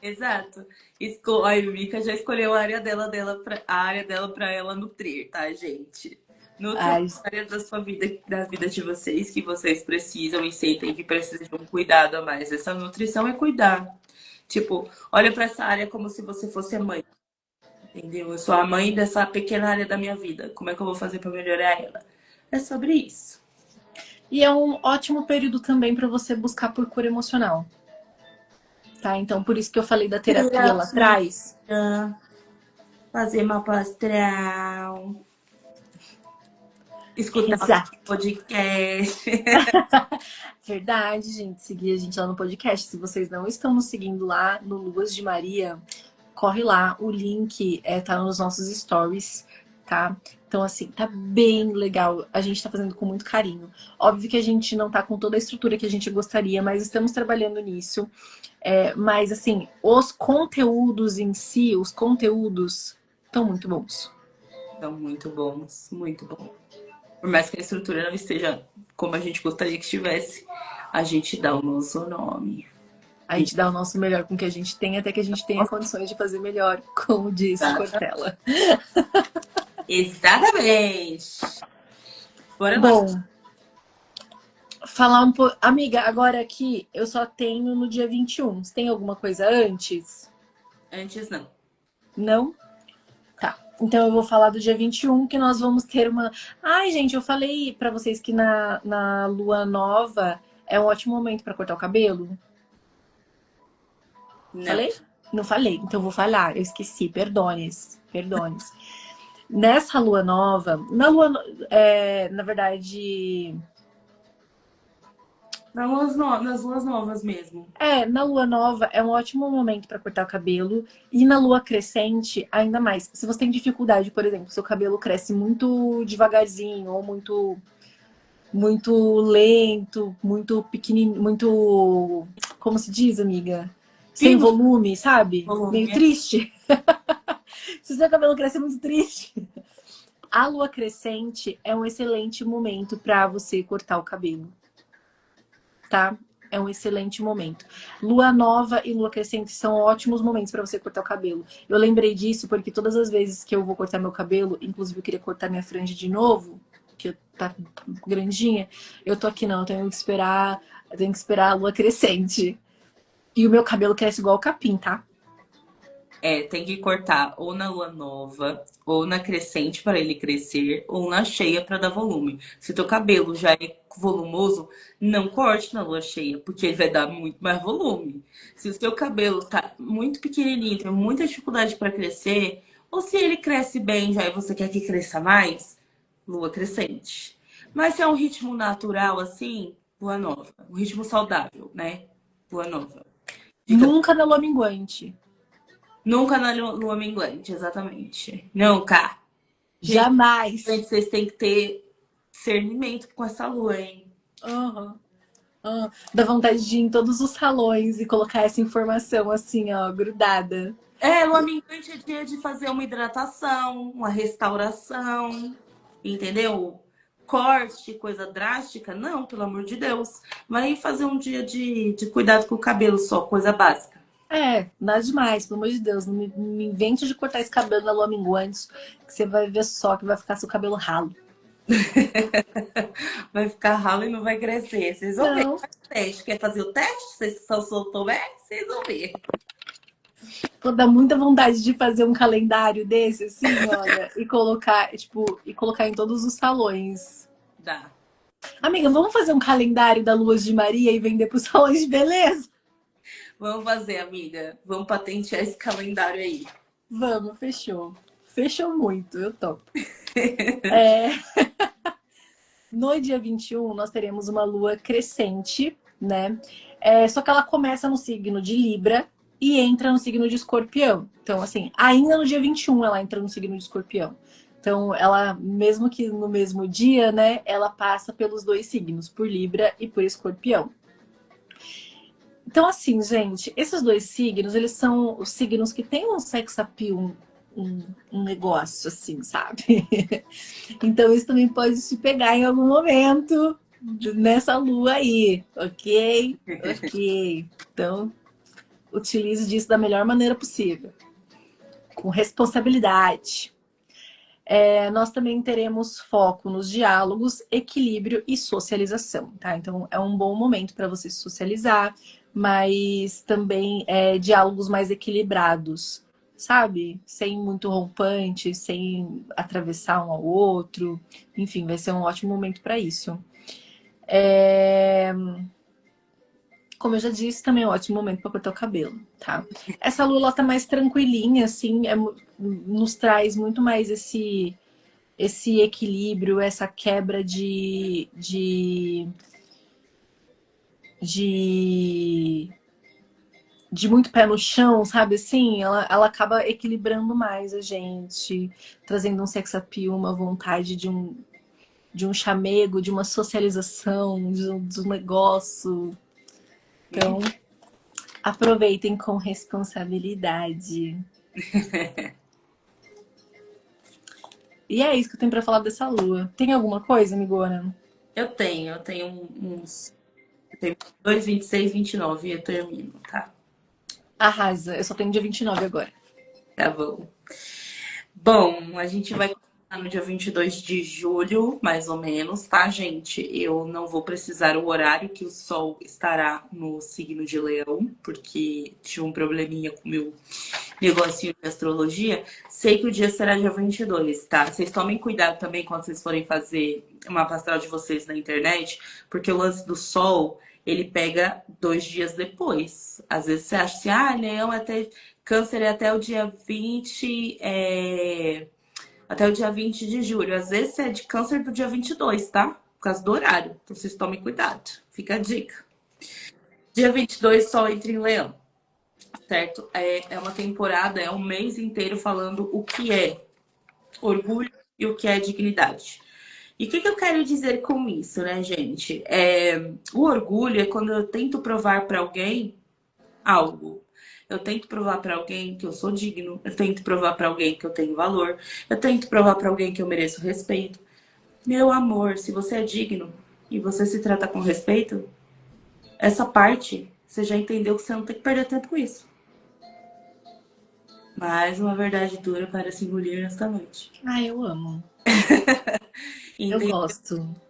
Exato. A Mika já escolheu a área a área dela para ela nutrir, tá, gente? Nutra Ai, a área da sua vida, da vida de vocês, que vocês precisam e sentem que precisam de um cuidado a mais. Essa nutrição é cuidar. Tipo, olha para essa área como se você fosse a mãe, entendeu? Eu sou a mãe dessa pequena área da minha vida. Como é que eu vou fazer para melhorar ela? É sobre isso. e é um ótimo período também para você buscar por cura emocional, tá? Então, por isso que eu falei da terapia lá Terapia, atrás. fazer mapa astral, escutar Exato. podcast. Verdade, gente. Seguir a gente lá no podcast. Se vocês não estão nos seguindo lá no Luas de Maria, corre lá. O link tá nos nossos stories, tá? Então, assim, tá bem legal. A gente tá fazendo com muito carinho. Óbvio que a gente não tá com toda a estrutura que a gente gostaria, mas estamos trabalhando nisso. Mas, assim, os conteúdos em si, os conteúdos estão muito bons. São muito bons, muito bom. Por mais que a estrutura não esteja como a gente gostaria que estivesse, a gente dá o nosso nome. A gente dá o nosso melhor com o que a gente tem, até que a gente tenha condições de fazer melhor, como disse Cortella. Exatamente. Bora lá. Bom, falar um pouco. Amiga, agora aqui eu só tenho no dia 21. Você tem alguma coisa antes? Antes não. Não? Tá. Então eu vou falar do dia 21, que nós vamos ter uma. Ai, gente, eu falei pra vocês que na lua nova é um ótimo momento pra cortar o cabelo. Não. Falei? Não falei, então eu vou falar. Eu esqueci, perdones. Perdones. Nessa lua nova, na verdade. Nas luas novas mesmo. Na lua nova é um ótimo momento para cortar o cabelo. E na lua crescente, ainda mais. Se você tem dificuldade, por exemplo, seu cabelo cresce muito devagarzinho ou muito lento, muito pequenininho, muito. Como se diz, amiga? Sem Fino volume, sabe? Meio volume. triste. Se o seu cabelo cresce muito triste. A lua crescente é um excelente momento para você cortar o cabelo. Tá? É um excelente momento. Lua nova e lua crescente são ótimos momentos para você cortar o cabelo. Eu lembrei disso porque todas as vezes que eu vou cortar meu cabelo, inclusive eu queria cortar minha franja de novo, que tá grandinha, eu tô aqui não, eu tenho que esperar a lua crescente. E o meu cabelo cresce igual o capim, tá? Tem que cortar ou na lua nova, ou na crescente para ele crescer, ou na cheia para dar volume. Se teu cabelo já é volumoso, não corte na lua cheia, porque ele vai dar muito mais volume. Se o seu cabelo tá muito pequenininho, tem muita dificuldade para crescer, ou se ele cresce bem já e você quer que cresça mais, lua crescente. Mas se é um ritmo natural assim, lua nova. Um ritmo saudável, né? Lua nova. Dica. Nunca na lua minguante. Nunca na lua minguante, exatamente. Não, cara. Gente, Jamais. vocês têm que ter discernimento com essa lua, hein? Uhum. Dá vontade de ir em todos os salões e colocar essa informação assim, ó, grudada. Lua minguante é dia de fazer uma hidratação, uma restauração, entendeu? Corte, coisa drástica, não, pelo amor de Deus. Vai fazer um dia de cuidado com o cabelo só, coisa básica. Nada demais, pelo amor de Deus. Não me invente de cortar esse cabelo na lua minguante, que você vai ver só que vai ficar seu cabelo ralo. Vai ficar ralo e não vai crescer. Vocês vão ver. Não. Faz o teste. Quer fazer o teste? Vocês só soltou, vocês vão ver. Pô, dá muita vontade de fazer um calendário desse, assim, olha, e colocar em todos os salões. Dá. Amiga, vamos fazer um calendário da Luas de Maria e vender para os salões de beleza? Vamos fazer, amiga. Vamos patentear esse calendário aí. Vamos, fechou. Fechou muito, eu topo. No dia 21, nós teremos uma lua crescente, né? Só que ela começa no signo de Libra e entra no signo de Escorpião. Então, assim, ainda no dia 21 ela entra no signo de Escorpião. Então, ela, mesmo que no mesmo dia, né, ela passa pelos dois signos, por Libra e por Escorpião. Então, assim, gente, esses dois signos, eles são os signos que têm um sex appeal, um negócio, assim, sabe? Então, isso também pode te pegar em algum momento nessa lua aí, ok? Ok. Então, utilize disso da melhor maneira possível, com responsabilidade. Nós também teremos foco nos diálogos, equilíbrio e socialização, tá? Então, é um bom momento para você socializar, mas também diálogos mais equilibrados, sabe? Sem muito rompante, sem atravessar um ao outro. Enfim, vai ser um ótimo momento para isso. Como eu já disse, também é um ótimo momento para cortar o cabelo, tá? Essa lua tá mais tranquilinha, assim, nos traz muito mais esse equilíbrio, essa quebra de muito pé no chão, sabe assim? Ela acaba equilibrando mais a gente, trazendo um sex appeal, uma vontade de um chamego, de uma socialização, de um negócio. Então, aproveitem com responsabilidade. E é isso que eu tenho pra falar dessa lua. Tem alguma coisa, amigona? Eu tenho uns. Eu tenho 2, 26, 29 e eu termino, tá? Arrasa. Eu só tenho dia 29 agora. Tá bom. Bom, a gente vai começar no dia 22 de julho, mais ou menos, tá, gente? Eu não vou precisar o horário que o Sol estará no signo de Leão, porque tive um probleminha com o meu negocinho de astrologia. Sei que o dia será dia 22, tá? Vocês tomem cuidado também quando vocês forem fazer o mapa astral de vocês na internet, porque o lance do Sol, ele pega 2 dias depois. Às vezes você acha assim, Leão até... Câncer é até o dia 20, até o dia 20 de julho. Às vezes é de câncer do dia 22, tá? Por causa do horário. Então vocês tomem cuidado. Fica a dica. Dia 22, Sol entra em Leão. Certo? É uma temporada, é um mês inteiro falando o que é orgulho e o que é dignidade. E o que eu quero dizer com isso, né, gente? O orgulho é quando eu tento provar para alguém algo. Eu tento provar para alguém que eu sou digno, eu tento provar para alguém que eu tenho valor, eu tento provar para alguém que eu mereço respeito. Meu amor, se você é digno e você se trata com respeito, essa parte você já entendeu que você não tem que perder tempo com isso. Mais uma verdade dura para se engolir nesta noite. Eu amo. Eu Entendeu? gosto.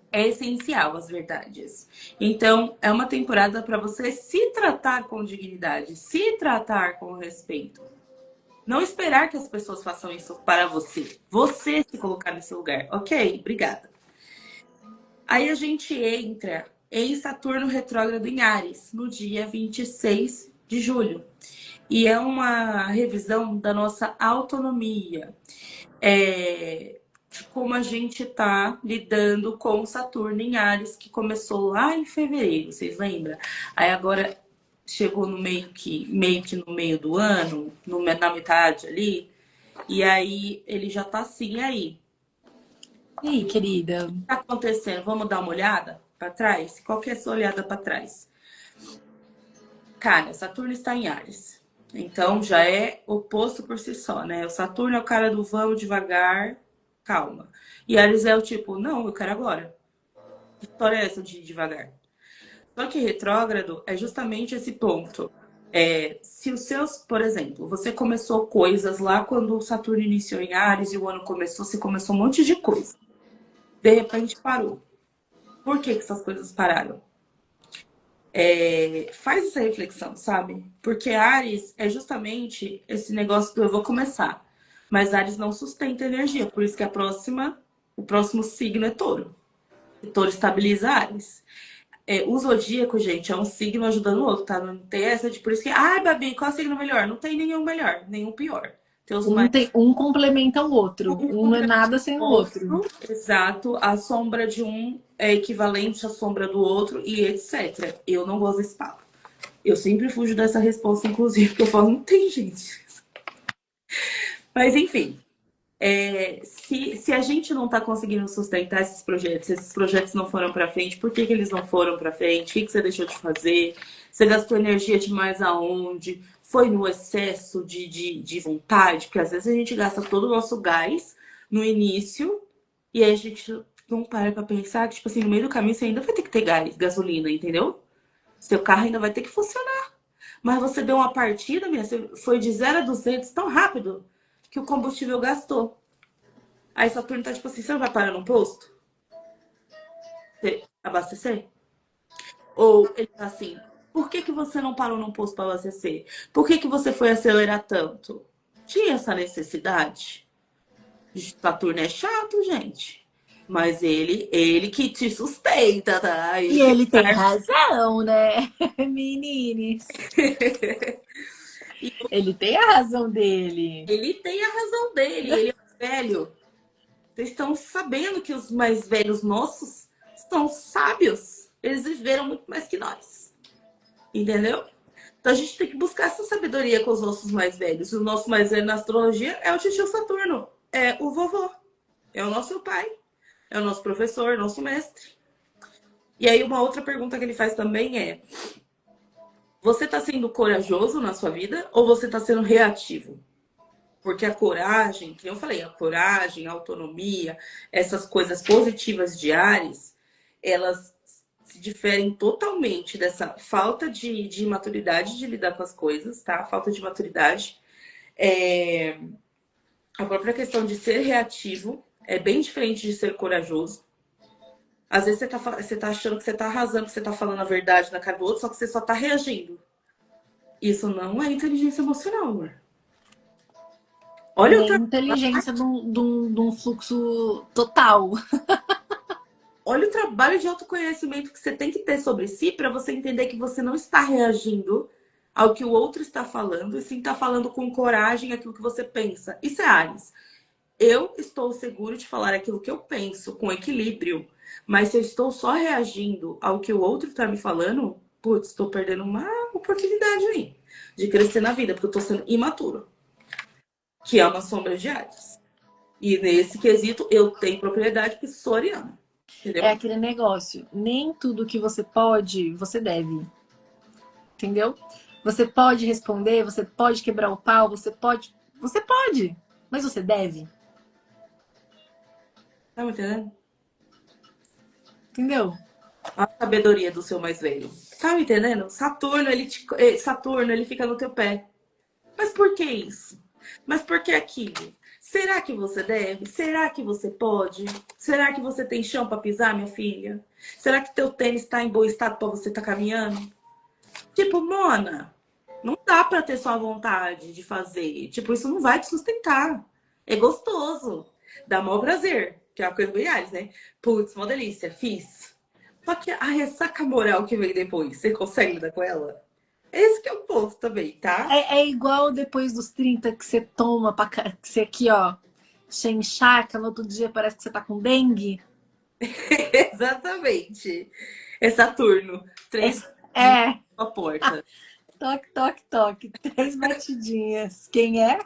É essencial as verdades. Então, é uma temporada para você se tratar com dignidade, se tratar com respeito. Não esperar que as pessoas façam isso para você. Você se colocar nesse lugar. Ok? Obrigada. Aí a gente entra em Saturno retrógrado em Áries, no dia 26 de julho. E é uma revisão da nossa autonomia. De como a gente está lidando com Saturno em Áries, que começou lá em fevereiro, vocês lembram? Aí agora chegou no meio que no meio do ano, na metade ali, e aí ele já tá assim aí. E aí, querida? O que tá acontecendo? Vamos dar uma olhada para trás? Qual que é essa olhada para trás? Cara, Saturno está em Áries. Então já é oposto por si só, né? O Saturno é o cara do vamos devagar, calma. E Ares é o tipo, não, eu quero agora. Que história é essa de devagar? Só que retrógrado é justamente esse ponto. Se os seus, por exemplo, você começou coisas lá quando o Saturno iniciou em Ares e o ano começou, você começou um monte de coisa. De repente parou. Por que essas coisas pararam? Faz essa reflexão, sabe? Porque Ares é justamente esse negócio do eu vou começar. Mas Ares não sustenta energia, por isso que o próximo signo é Touro. E Touro estabiliza Ares. O zodíaco, gente, é um signo ajudando o outro, tá? Não tem essa de por isso que, Babi, qual signo melhor? Não tem nenhum melhor, nenhum pior. Tem os mais... Um complementa o outro. Um não é nada sem o outro. Exato. A sombra de um é equivalente à sombra do outro e etc. Eu não gosto desse papo. Eu sempre fujo dessa resposta, inclusive, porque eu falo, não tem, gente. Mas, enfim. Se a gente não está conseguindo sustentar esses projetos não foram para frente, por que eles não foram para frente? O que você deixou de fazer? Você gastou energia demais aonde? Foi no excesso de vontade? Porque às vezes a gente gasta todo o nosso gás no início e aí a gente não para pensar que, tipo assim, no meio do caminho você ainda vai ter que ter gás, gasolina, entendeu? Seu carro ainda vai ter que funcionar. Mas você deu uma partida, minha, você foi de 0 a 200 tão rápido que o combustível gastou. Aí Saturno tá tipo assim, você não vai parar num posto? Você abastecer? Ou ele tá assim, por que que você não parou num posto para abastecer? Por que que você foi acelerar tanto? Tinha essa necessidade? Saturno é chato, gente. Mas ele que te sustenta, tá? E Ele que ele tem razão, né, meninas? Ele tem a razão dele. ele tem a razão dele, ele é velho. Vocês estão sabendo que os mais velhos nossos são sábios. Eles viveram muito mais que nós. Entendeu? Então a gente tem que buscar essa sabedoria com os nossos mais velhos. O nosso mais velho na astrologia é o tio Saturno. É o vovô. É o nosso pai. É o nosso professor, nosso mestre. E aí uma outra pergunta que ele faz também é: você está sendo corajoso na sua vida ou você está sendo reativo? Porque a coragem, que eu falei, a coragem, a autonomia, essas coisas positivas de Áries, elas se diferem totalmente dessa falta de maturidade de lidar com as coisas, tá? Falta de maturidade. A própria questão de ser reativo é bem diferente de ser corajoso. Às vezes você tá achando que você tá arrasando, que você tá falando a verdade na cara do outro, só que você só tá reagindo. Isso não é inteligência emocional, amor. Olha o, Nem inteligência de um fluxo total. olha o trabalho de autoconhecimento que você tem que ter sobre si para você entender que você não está reagindo ao que o outro está falando, e sim está falando com coragem aquilo que você pensa. Isso é Áries. Eu estou seguro de falar aquilo que eu penso, com equilíbrio. Mas se eu estou só reagindo ao que o outro está me falando, putz, estou perdendo uma oportunidade aí de crescer na vida, porque eu estou sendo imaturo. Que é uma sombra de Áries. E nesse quesito, eu tenho propriedade porque sou ariana. Entendeu? É aquele negócio. Nem tudo que você pode, você deve. Entendeu? Você pode responder, você pode quebrar o pau, você pode. Você pode, mas você deve. Tá me entendendo? Entendeu? A sabedoria do seu mais velho. Tá me entendendo? Saturno, ele fica no teu pé. Mas por que isso? Mas por que aquilo? Será que você deve? Será que você pode? Será que você tem chão para pisar, minha filha? Será que teu tênis está em bom estado para você estar caminhando? Tipo, Mona, não dá para ter só a vontade de fazer. Tipo, isso não vai te sustentar. É gostoso. Dá maior prazer. Que é uma coisa bem Ares, né? Putz, uma delícia, fiz. Só que a ressaca moral que vem depois, você consegue lidar com ela? Esse que é o ponto também, tá? É igual depois dos 30 que você toma, que você aqui, ó, você encharca, no outro dia parece que você tá com dengue. Exatamente. É Saturno. Três É, na porta. toque, toque, toque. 3 batidinhas. Quem é?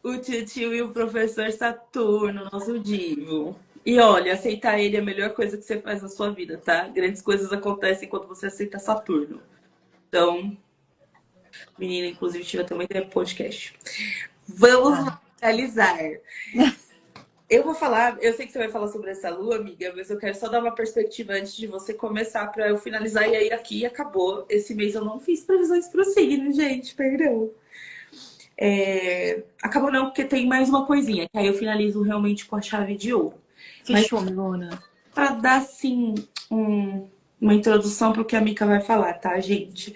O tio e o professor Saturno, nosso divo. E olha, aceitar ele é a melhor coisa que você faz na sua vida, tá? Grandes coisas acontecem quando você aceita Saturno. Então, menina, inclusive, tive até uma ideia pro podcast. Vamos realizar. Eu vou falar, eu sei que você vai falar sobre essa lua, amiga, mas eu quero só dar uma perspectiva antes de você começar para eu finalizar. E aí aqui acabou. Esse mês eu não fiz previsões para o signo, gente, perdão. Acabou não, porque tem mais uma coisinha, que aí eu finalizo realmente com a chave de ouro. Fechou, Milona. Para dar, assim, uma introdução para o que a Mica vai falar, tá, gente?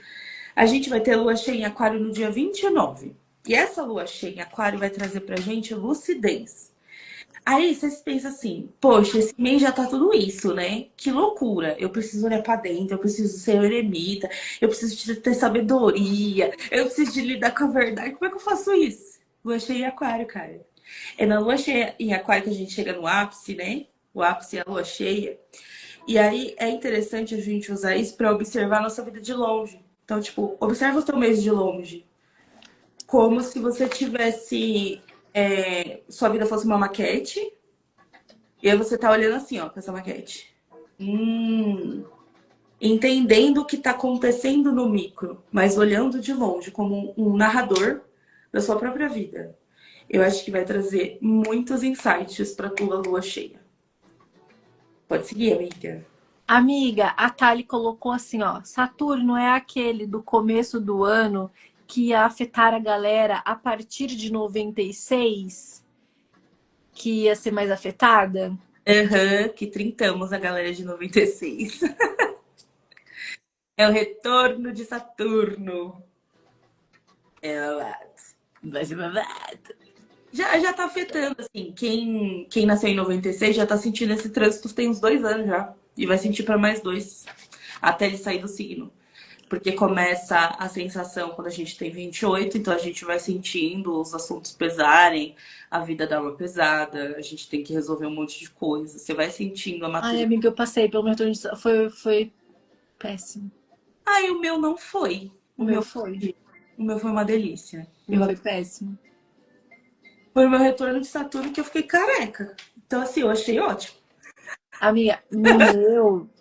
A gente vai ter lua cheia em aquário no dia 29. E essa lua cheia em aquário vai trazer pra gente lucidez. Aí vocês pensam assim, poxa, esse mês já tá tudo isso, né? Que loucura. Eu preciso olhar pra dentro, eu preciso ser um eremita, eu preciso de ter sabedoria, eu preciso de lidar com a verdade. Como é que eu faço isso? Lua cheia em aquário, cara. É na lua cheia em aquário que a gente chega no ápice, né? O ápice é a lua cheia. E aí é interessante a gente usar isso pra observar a nossa vida de longe. Então, tipo, observa o seu mês de longe. Como se você tivesse... sua vida fosse uma maquete. E aí você tá olhando assim, ó, com essa maquete. Entendendo o que tá acontecendo no micro, mas olhando de longe, como um narrador da sua própria vida. Eu acho que vai trazer muitos insights pra tua lua cheia. Pode seguir, amiga. Amiga, a Thali colocou assim, ó. Saturno é aquele do começo do ano que ia afetar a galera a partir de 96, que ia ser mais afetada. Aham, que trintamos a galera de 96. É o retorno de Saturno. É babado. Vai ser babado. Já tá afetando, assim. Quem nasceu em 96 já tá sentindo esse trânsito tem uns 2 anos já. E vai sentir para mais 2. Até ele sair do signo. Porque começa a sensação quando a gente tem 28, então a gente vai sentindo os assuntos pesarem, a vida dá uma pesada, a gente tem que resolver um monte de coisa. Você vai sentindo a Ai, maturidade. amiga, eu passei pelo meu retorno de... Foi péssimo. Ah, e o meu não foi. O meu foi. O meu foi uma delícia. O meu foi péssimo. Foi o meu retorno de Saturno que eu fiquei careca. Então, assim, eu achei ótimo. Amiga,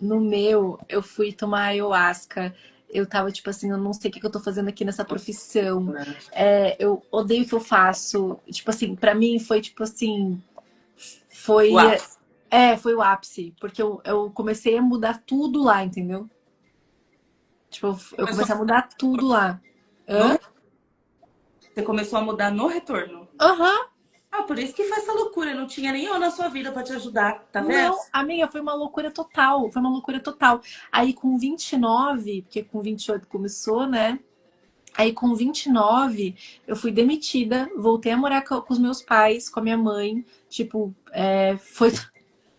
no meu, eu fui tomar ayahuasca. Eu tava tipo assim, eu não sei o que eu tô fazendo aqui nessa profissão. É, eu odeio o que eu faço. Tipo assim, pra mim foi tipo assim, foi, Uau. foi o ápice. Porque eu comecei a mudar tudo lá, entendeu? Tipo, eu Começou comecei a mudar tudo lá. no... Hã? Você começou a mudar no retorno. Aham. Ah, por isso que foi essa loucura. Não tinha nem eu na sua vida pra te ajudar, tá vendo? Não, amiga, foi uma loucura total. Foi uma loucura total. Aí com 29, porque com 28 começou, né? Aí, com 29, eu fui demitida, voltei a morar com os meus pais, com a minha mãe. Tipo, foi.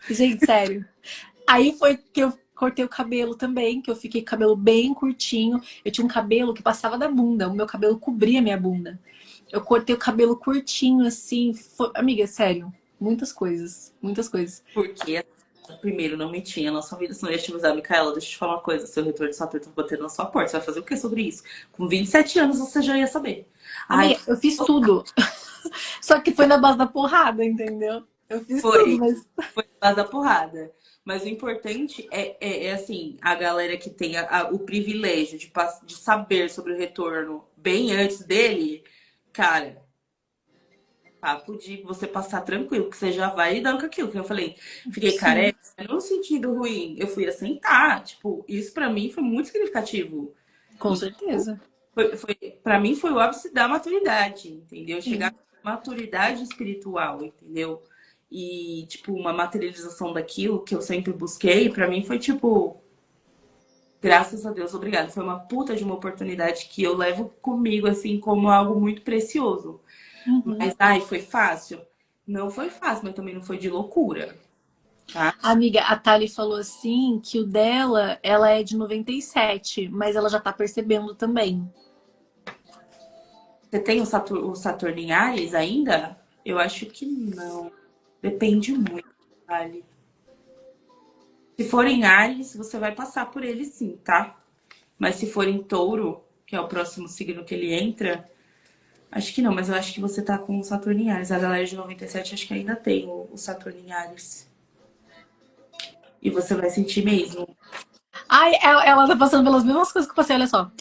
Gente, sério. Aí foi que eu cortei o cabelo também, que eu fiquei com o cabelo bem curtinho. Eu tinha um cabelo que passava da bunda, o meu cabelo cobria a minha bunda. Eu cortei o cabelo curtinho, assim. Amiga, sério, muitas coisas, muitas coisas. Porque, primeiro, não me tinha na sua vida, senão eu ia te avisar, Micaela, deixa eu te falar uma coisa. Seu retorno de Saturno tá batendo na sua porta. Você vai fazer o que sobre isso? Com 27 anos você já ia saber. Ai, Amiga, eu fiz tudo. Só que foi na base da porrada, entendeu? Eu fiz tudo, foi. mas. Foi base da porrada. Mas o importante assim, a galera que tem o privilégio de saber sobre o retorno bem antes dele, cara, papo de você passar tranquilo, que você já vai lidando com aquilo. Que eu falei, fiquei Sim, careca, no sentido ruim. Eu fui assentar, tipo, isso pra mim foi muito significativo. com certeza. Para mim foi o ápice da maturidade, entendeu? Chegar Sim. à maturidade espiritual, entendeu? E, tipo, uma materialização daquilo que eu sempre busquei, pra mim foi tipo, graças a Deus, obrigado. Foi uma puta de uma oportunidade que eu levo comigo, assim, como algo muito precioso. Uhum. Mas, ai, foi fácil? Não foi fácil, mas também não foi de loucura, tá? Amiga, a Thali falou assim que o dela, ela é de 97, mas ela já tá percebendo também. Você tem o Saturno em Ares ainda? Eu acho que não. Depende muito, vale. Se for em Áries, você vai passar por ele sim, tá? Mas se for em Touro, que é o próximo signo que ele entra, acho que não, mas eu acho que você tá com o Saturno em Áries. A galera de 97 acho que ainda tem o Saturno em Áries. E você vai sentir mesmo. Ai, ela tá passando pelas mesmas coisas que eu passei, olha só.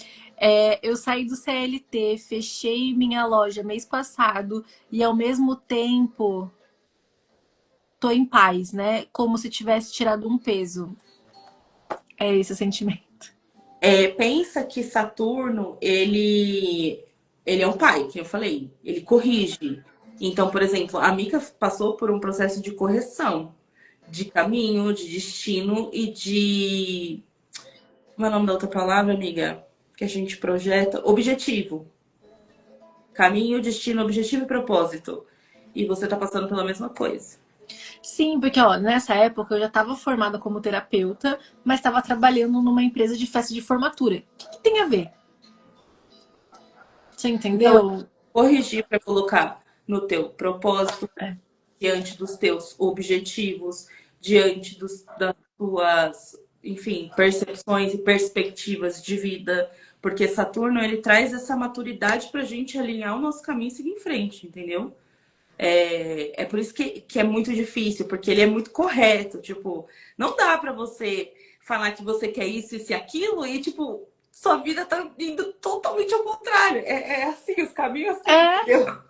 Eu saí do CLT, fechei minha loja mês passado e ao mesmo tempo tô em paz, né? Como se tivesse tirado um peso. É esse o sentimento. Pensa que Saturno, ele é um pai, que eu falei. Ele corrige. Então, por exemplo, a Mica passou por um processo de correção. De caminho, de destino e de... Como é o nome da outra palavra, amiga? Que a gente projeta? Objetivo. Caminho, destino, objetivo e propósito. E você tá passando pela mesma coisa. Sim, porque ó, nessa época eu já estava formada como terapeuta, mas estava trabalhando numa empresa de festa de formatura. O que tem a ver? Você Então, entendeu? corrigir para colocar no teu propósito, É. diante dos teus objetivos, diante das tuas, enfim, percepções e perspectivas de vida. Porque Saturno, ele traz essa maturidade pra gente alinhar o nosso caminho e seguir em frente, entendeu? É por isso que é muito difícil, porque ele é muito correto. Tipo, não dá pra você falar que você quer isso e aquilo e, tipo, sua vida tá indo totalmente ao contrário. É assim, os caminhos assim, É, entendeu?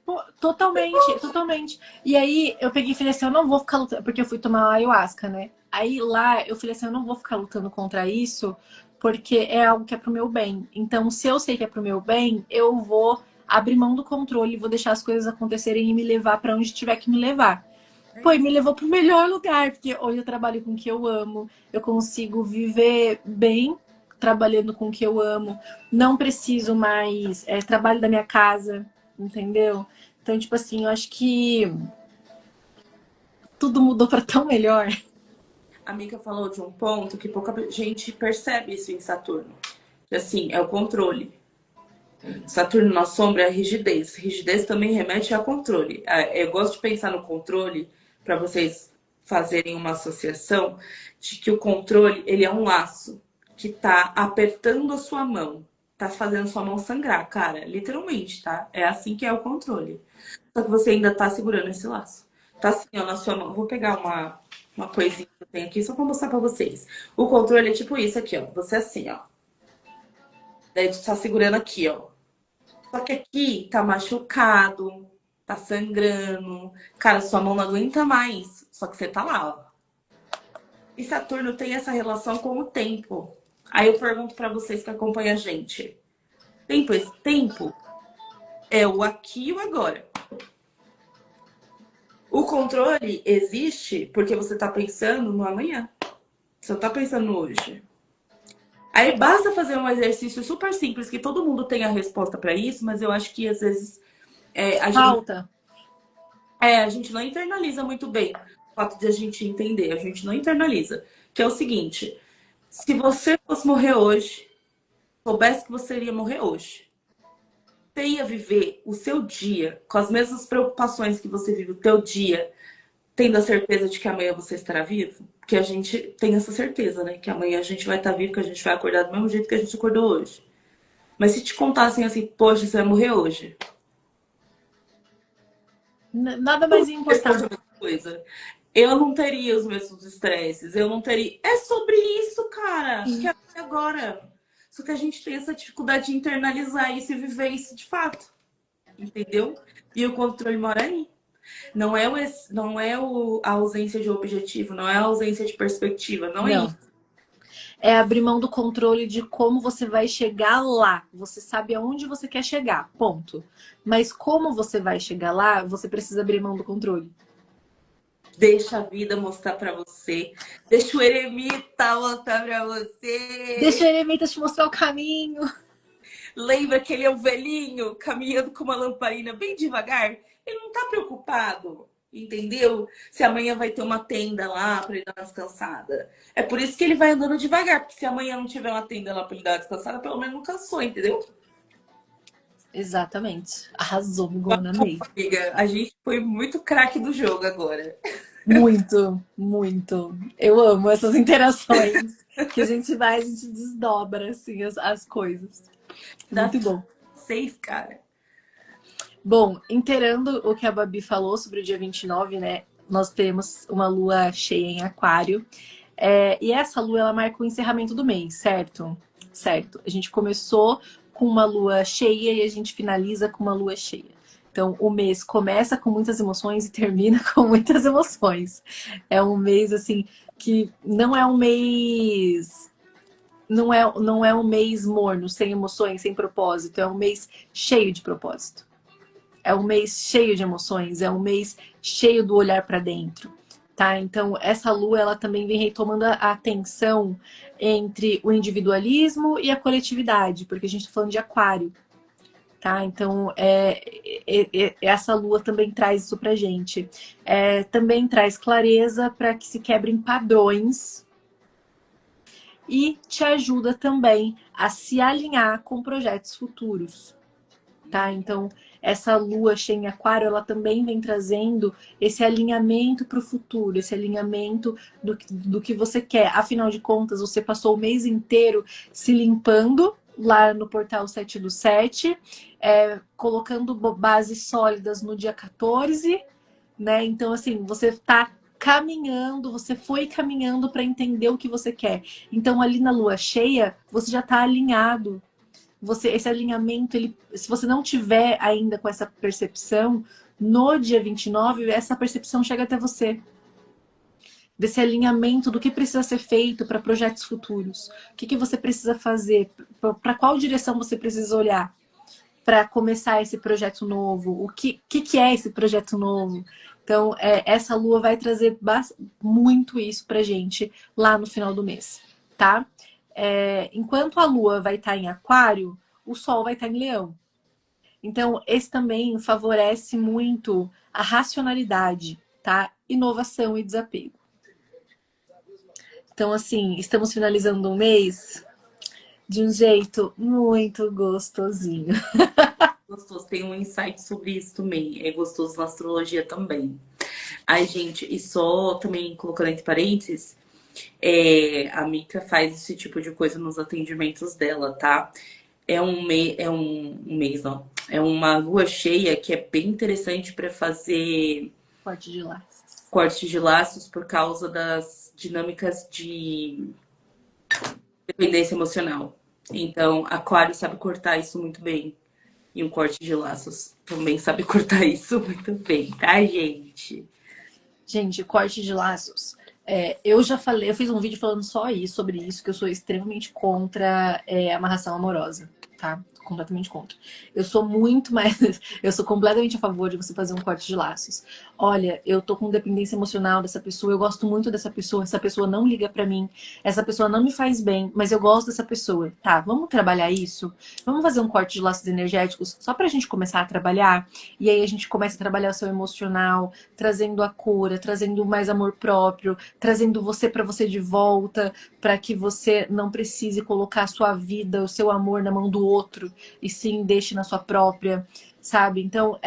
pô, totalmente, totalmente. E aí eu peguei e falei assim, eu não vou ficar lutando, porque eu fui tomar ayahuasca, né? Aí lá eu falei assim, eu não vou ficar lutando contra isso, porque é algo que é pro meu bem. Então, se eu sei que é pro meu bem, eu vou abrir mão do controle, vou deixar as coisas acontecerem e me levar para onde tiver que me levar. É Pô, e isso. me levou pro melhor lugar, porque hoje eu trabalho com o que eu amo, eu consigo viver bem trabalhando com o que eu amo, não preciso mais trabalho da minha casa, entendeu? Então, tipo assim, eu acho que tudo mudou para tão melhor. A Mika falou de um ponto que pouca gente percebe isso em Saturno. Que, assim, é o controle. Saturno na sombra é a rigidez. Rigidez também remete a controle. Eu gosto de pensar no controle para vocês fazerem uma associação de que o controle ele é um laço que tá apertando a sua mão, tá fazendo sua mão sangrar, cara, literalmente, tá? É assim que é o controle. Só que você ainda tá segurando esse laço. Tá assim, ó, na sua mão. Vou pegar uma coisinha que eu tenho aqui só pra mostrar pra vocês. O controle é tipo isso aqui, ó. Você assim, ó. Daí tu tá segurando aqui, ó. Só que aqui tá machucado, tá sangrando. Cara, sua mão não aguenta mais. Só que você tá lá, ó. E Saturno tem essa relação com o tempo. Aí eu pergunto pra vocês que acompanham a gente. Tempo é o aqui e o agora. O controle existe porque você tá pensando no amanhã. Você não tá pensando no hoje. Aí basta fazer um exercício super simples que todo mundo tem a resposta pra isso, mas eu acho que às vezes é, a gente Falta. A gente não internaliza muito bem o fato de a gente entender, a gente não internaliza. Que é o seguinte: se você fosse morrer hoje, soubesse que você iria morrer hoje, você ia viver o seu dia com as mesmas preocupações que você vive o teu dia, tendo a certeza de que amanhã você estará vivo? Porque a gente tem essa certeza, né? Que amanhã a gente vai estar vivo, que a gente vai acordar do mesmo jeito que a gente acordou hoje. Mas se te contassem assim, poxa, você vai morrer hoje. Nada mais ia Responde importar. a mesma coisa. Eu não teria os mesmos estresses, eu não teria. É sobre isso, cara, que é agora. Só que a gente tem essa dificuldade de internalizar isso e viver isso de fato, entendeu? E o controle mora aí. A ausência de objetivo, não é a ausência de perspectiva, não é Não. isso. É abrir mão do controle de como você vai chegar lá. Você sabe aonde você quer chegar, ponto. Mas como você vai chegar lá, você precisa abrir mão do controle. Deixa a vida mostrar pra você. Deixa o eremita mostrar pra Deixa o você. eremita te mostrar o caminho. Lembra que ele é um velhinho caminhando com uma lamparina bem devagar? Ele não tá preocupado, entendeu? Se amanhã vai ter uma tenda lá para ele dar uma descansada. É por isso que ele vai andando devagar, porque se amanhã não tiver uma tenda lá para ele dar uma descansada, pelo menos não cansou, entendeu? Exatamente. Arrasou, Migona, amei. Amiga, a gente foi muito craque do jogo agora. Muito, muito. Eu amo essas interações que a gente desdobra assim as coisas. Dá Muito bom. 6, cara. Bom, inteirando o que a Babi falou sobre o dia 29, né? Nós temos uma lua cheia em Aquário. E essa lua, ela marca o encerramento do mês, certo? Certo. A gente começou com uma lua cheia e a gente finaliza com uma lua cheia. Então, o mês começa com muitas emoções e termina com muitas emoções. É um mês, assim, que não é um mês. Não é um mês morno, sem emoções, sem propósito. É um mês cheio de propósito. É um mês cheio de emoções, é um mês cheio do olhar para dentro, tá? Então, essa lua, ela também vem retomando a atenção entre o individualismo e a coletividade, porque a gente está falando de aquário, tá? Então, essa lua também traz isso pra gente. Também traz clareza para que se quebrem padrões e te ajuda também a se alinhar com projetos futuros. Tá? Então, essa lua cheia em aquário, ela também vem trazendo esse alinhamento para o futuro, esse alinhamento do que você quer. Afinal de contas, você passou o mês inteiro se limpando lá no portal 7 do 7, colocando bases sólidas no dia 14, né? Então, assim, você tá caminhando, você foi caminhando para entender o que você quer. Então, ali na lua cheia, você já está alinhado, esse alinhamento, se você não tiver ainda com essa percepção, no dia 29 essa percepção chega até você. desse alinhamento do que precisa ser feito para projetos futuros. O que você precisa fazer, para qual direção você precisa olhar para começar esse projeto novo, o que é esse projeto novo. Então, essa lua vai trazer muito isso pra gente lá no final do mês, tá? Enquanto a lua vai estar em aquário, o sol vai estar em leão. Então, esse também favorece muito a racionalidade, tá? Inovação e desapego. Então, assim, estamos finalizando um mês de um jeito muito gostosinho. Gostoso, tem um insight sobre isso também. É gostoso na astrologia também. Ai, gente, e só também colocando entre parênteses, a Mica faz esse tipo de coisa nos atendimentos dela, tá? Um mês, não. É uma lua cheia que é bem interessante para fazer Corte de laços. corte de laços por causa das dinâmicas de dependência emocional. Então, Aquário sabe cortar isso muito bem. E um corte de laços também sabe cortar isso muito bem, tá, gente? Gente, corte de laços. Eu já falei, eu fiz um vídeo falando só isso, sobre isso, que eu sou extremamente contra amarração amorosa, tá? Completamente contra. Eu sou muito mais. Eu sou completamente a favor de você fazer um corte de laços. Olha, eu tô com dependência emocional dessa pessoa, eu gosto muito dessa pessoa, essa pessoa não liga pra mim, essa pessoa não me faz bem, mas eu gosto dessa pessoa. Tá, vamos trabalhar isso? Vamos fazer um corte de laços energéticos só pra gente começar a trabalhar? E aí a gente começa a trabalhar o seu emocional, trazendo a cura, trazendo mais amor próprio, trazendo você para você de volta, para que você não precise colocar a sua vida, o seu amor na mão do outro, e sim deixe na sua própria, sabe? Então,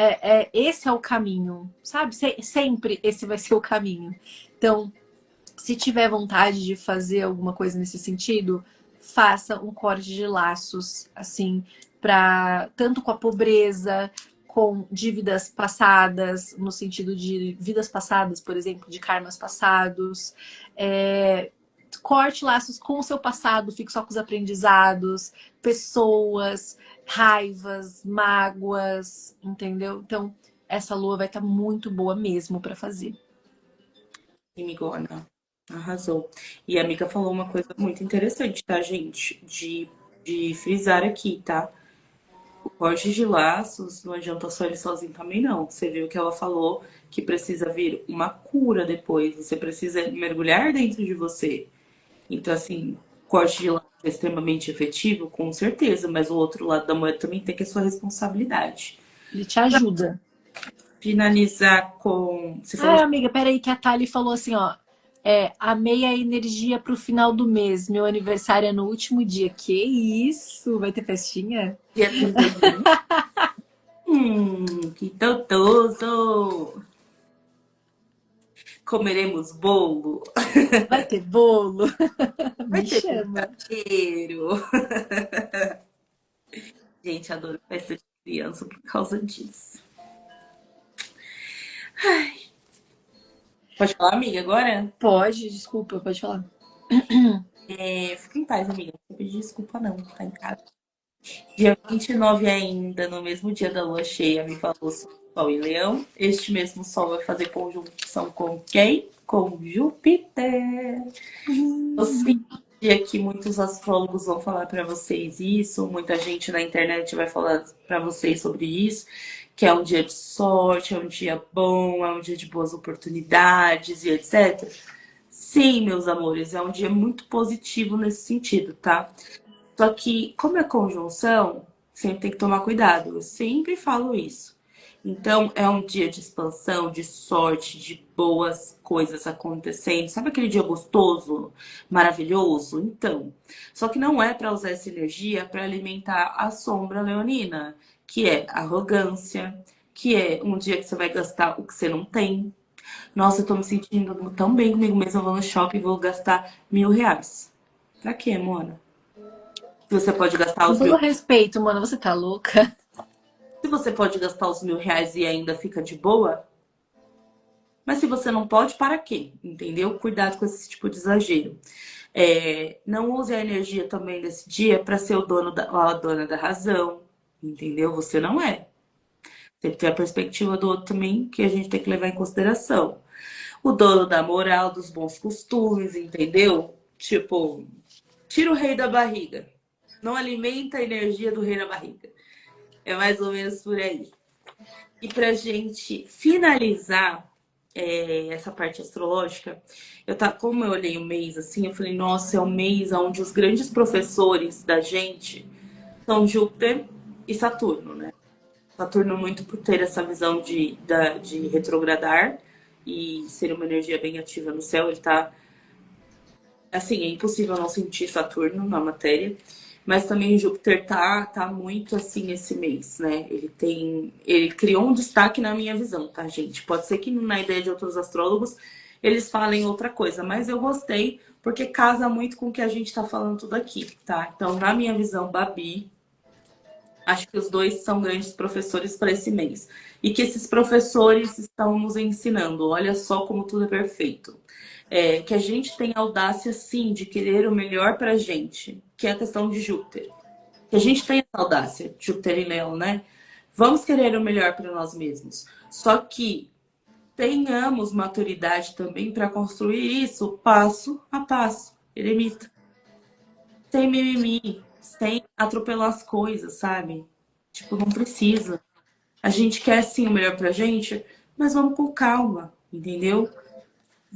esse é o caminho, sabe? Sempre esse vai ser o caminho. Então, se tiver vontade de fazer alguma coisa nesse sentido, faça um corte de laços, assim, para tanto com a pobreza, com dívidas passadas, no sentido de vidas passadas, por exemplo, de karmas passados. Corte laços com o seu passado, fique só com os aprendizados, pessoas, raivas, mágoas, entendeu? Então, essa lua vai estar muito boa mesmo para fazer. Amigona, arrasou. E a amiga falou uma coisa muito interessante, tá, gente? De frisar aqui, tá? O corte de laços não adianta só ele sozinho também, não. Você viu que ela falou que precisa vir uma cura depois. Você precisa mergulhar dentro de você. Então, assim, corte de laços é extremamente efetivo, com certeza, mas o outro lado da moeda também tem que é sua responsabilidade. Ele te ajuda. Finalizar com. Você falou. Ah, amiga, peraí, que a Thali falou assim, ó. Amei a energia pro final do mês. Meu aniversário é no último dia. Que isso? Vai ter festinha? Dia 31. Que gostoso! Comeremos bolo. Vai ter bolo? Vai Me ter chama. brigadeiro. Gente, adoro festa de criança por causa disso. Pode falar, amiga, agora? Pode, desculpa, pode falar. Fica em paz, amiga. Não vou pedir desculpa, não. Tá em casa. Dia 29 ainda, no mesmo dia da lua cheia, me falou sobre Sol e Leão. Este mesmo Sol vai fazer conjunção com quem? Com Júpiter. Eu sei que muitos astrólogos vão falar para vocês isso, muita gente na internet vai falar para vocês sobre isso, que é um dia de sorte, é um dia bom, é um dia de boas oportunidades e etc. Sim, meus amores, é um dia muito positivo nesse sentido, tá? Só que, como é conjunção, sempre tem que tomar cuidado. Eu sempre falo isso. Então, é um dia de expansão, de sorte, de boas coisas acontecendo. Sabe aquele dia gostoso, maravilhoso? Então, só que não é para usar essa energia para alimentar a sombra leonina, que é arrogância, que é um dia que você vai gastar o que você não tem. Nossa, eu tô me sentindo tão bem comigo mesma, eu vou no shopping e vou gastar R$ 1.000. Pra quê, Mona? Se você pode gastar Com os mil, todo respeito, mano, você tá louca? se você pode gastar os R$ 1.000 e ainda fica de boa, mas se você não pode, para quê? Entendeu? Cuidado com esse tipo de exagero. Não use a energia também desse dia para ser o dono ou a dona da razão, entendeu? Você não é. Sempre tem a perspectiva do outro também que a gente tem que levar em consideração. O dono da moral, dos bons costumes, entendeu? Tipo, tira o rei da barriga. Não alimenta a energia do rei na barriga. É mais ou menos por aí. E pra gente finalizar essa parte astrológica, como eu olhei o mês assim, eu falei, nossa, é um mês onde os grandes professores da gente são Júpiter e Saturno, né? Saturno muito por ter essa visão de retrogradar e ser uma energia bem ativa no céu. Ele tá. Assim, é impossível não sentir Saturno na matéria. Mas também Júpiter tá muito assim esse mês, né? Ele criou um destaque na minha visão, tá, gente? Pode ser que na ideia de outros astrólogos eles falem outra coisa, mas eu gostei porque casa muito com o que a gente tá falando tudo aqui, tá? Então, na minha visão, Babi, acho que os dois são grandes professores para esse mês. E que esses professores estão nos ensinando. Olha só como tudo é perfeito. Que a gente tem audácia, sim, de querer o melhor para a gente, que é a questão de Júpiter. Que a gente tem essa audácia, Júpiter e Leão, né? Vamos querer o melhor para nós mesmos. Só que tenhamos maturidade também para construir isso passo a passo. Eremita. Sem mimimi, sem atropelar as coisas, sabe? Tipo, não precisa. A gente quer sim o melhor pra gente, mas vamos com calma, entendeu?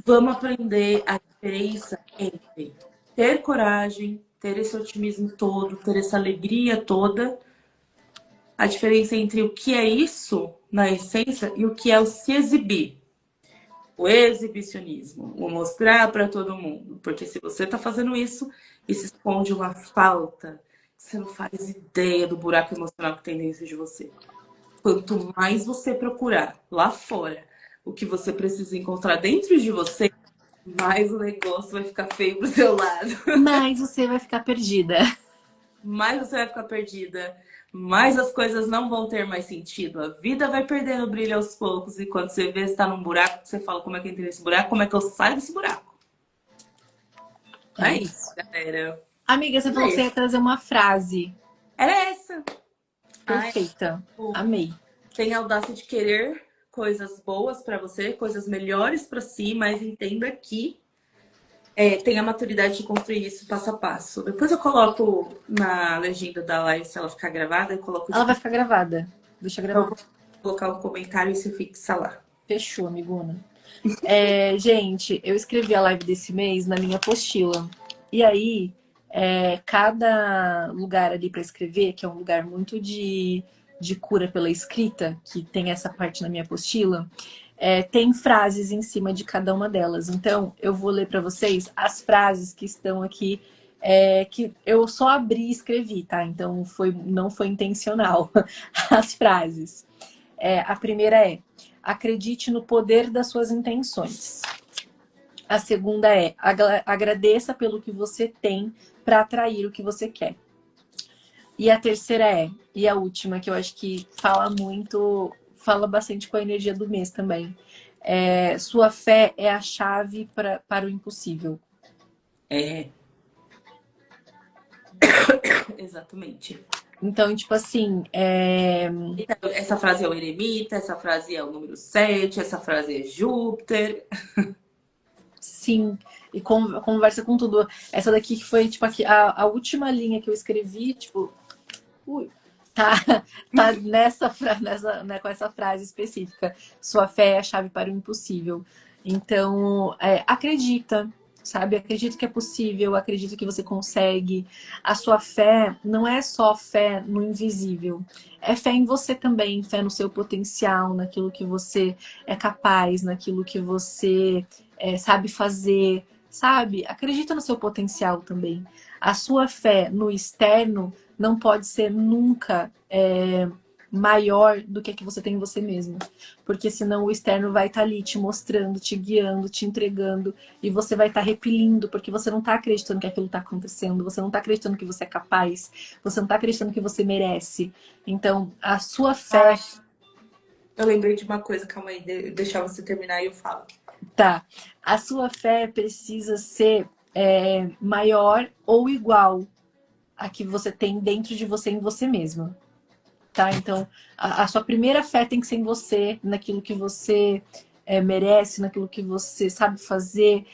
Vamos aprender a diferença entre ter coragem, ter esse otimismo todo, ter essa alegria toda, a diferença entre o que é isso na essência e o que é o se exibir. O exibicionismo, o mostrar para todo mundo. Porque se você está fazendo isso, isso esconde uma falta. Você não faz ideia do buraco emocional que tem dentro de você. Quanto mais você procurar lá fora o que você precisa encontrar dentro de você, mais o negócio vai ficar feio pro seu lado. Mas você vai ficar perdida. Mais você vai ficar perdida, mais as coisas não vão ter mais sentido. A vida vai perdendo brilho aos poucos. E quando você vê que está num buraco, você fala, como é que eu entrei nesse buraco? Como é que eu saio desse buraco? É É isso, isso. galera. Amiga, você falou É que você ia isso. trazer uma frase Era essa. Ai, perfeita. tipo, Amei. tenha a audácia de querer coisas boas para você, coisas melhores para si, mas entenda que tenha a maturidade de construir isso passo a passo. Depois eu coloco na legenda da live, se ela ficar gravada, eu coloco Ela de vai ficar gravada. Deixa eu gravada. vou colocar um comentário e se fixa lá. Fechou, amigona. Gente, eu escrevi a live desse mês na minha apostila. E aí, cada lugar ali para escrever, que é um lugar muito de cura pela escrita, que tem essa parte na minha apostila, tem frases em cima de cada uma delas. Então, eu vou ler para vocês as frases que estão aqui, que eu só abri e escrevi, tá? Então, não foi intencional as frases. A primeira é: acredite no poder das suas intenções. A segunda é: agradeça pelo que você tem para atrair o que você quer. E a terceira e a última, que eu acho que fala bastante com a energia do mês também. Sua fé é a chave para o impossível. É, exatamente. Então, tipo assim, Então, essa frase é o eremita, essa frase é o número 7, essa frase é Júpiter. sim, e conversa com tudo. Essa daqui que foi, tipo, aqui, a última linha que eu escrevi, tipo, ui, tá, tá né, com essa frase específica. Sua fé é a chave para o impossível. Então, acredita, sabe? Acredita que é possível, acredita que você consegue. A sua fé não é só fé no invisível. É fé em você também, fé no seu potencial, naquilo que você é capaz, naquilo que você sabe fazer, sabe? Acredita no seu potencial também. A sua fé no externo não pode ser nunca maior do que a que você tem em você mesmo. Porque senão o externo vai estar ali te mostrando, te guiando, te entregando, e você vai estar repelindo, porque você não está acreditando que aquilo está acontecendo, você não está acreditando que você é capaz, você não está acreditando que você merece. Então, a sua fé. Eu lembrei de uma coisa, calma aí, deixar você terminar e eu falo. Tá. A sua fé precisa ser maior ou igual a que você tem dentro de você em você mesmo. tá? Então, a sua primeira fé tem que ser em você, naquilo que você merece, naquilo que você sabe fazer,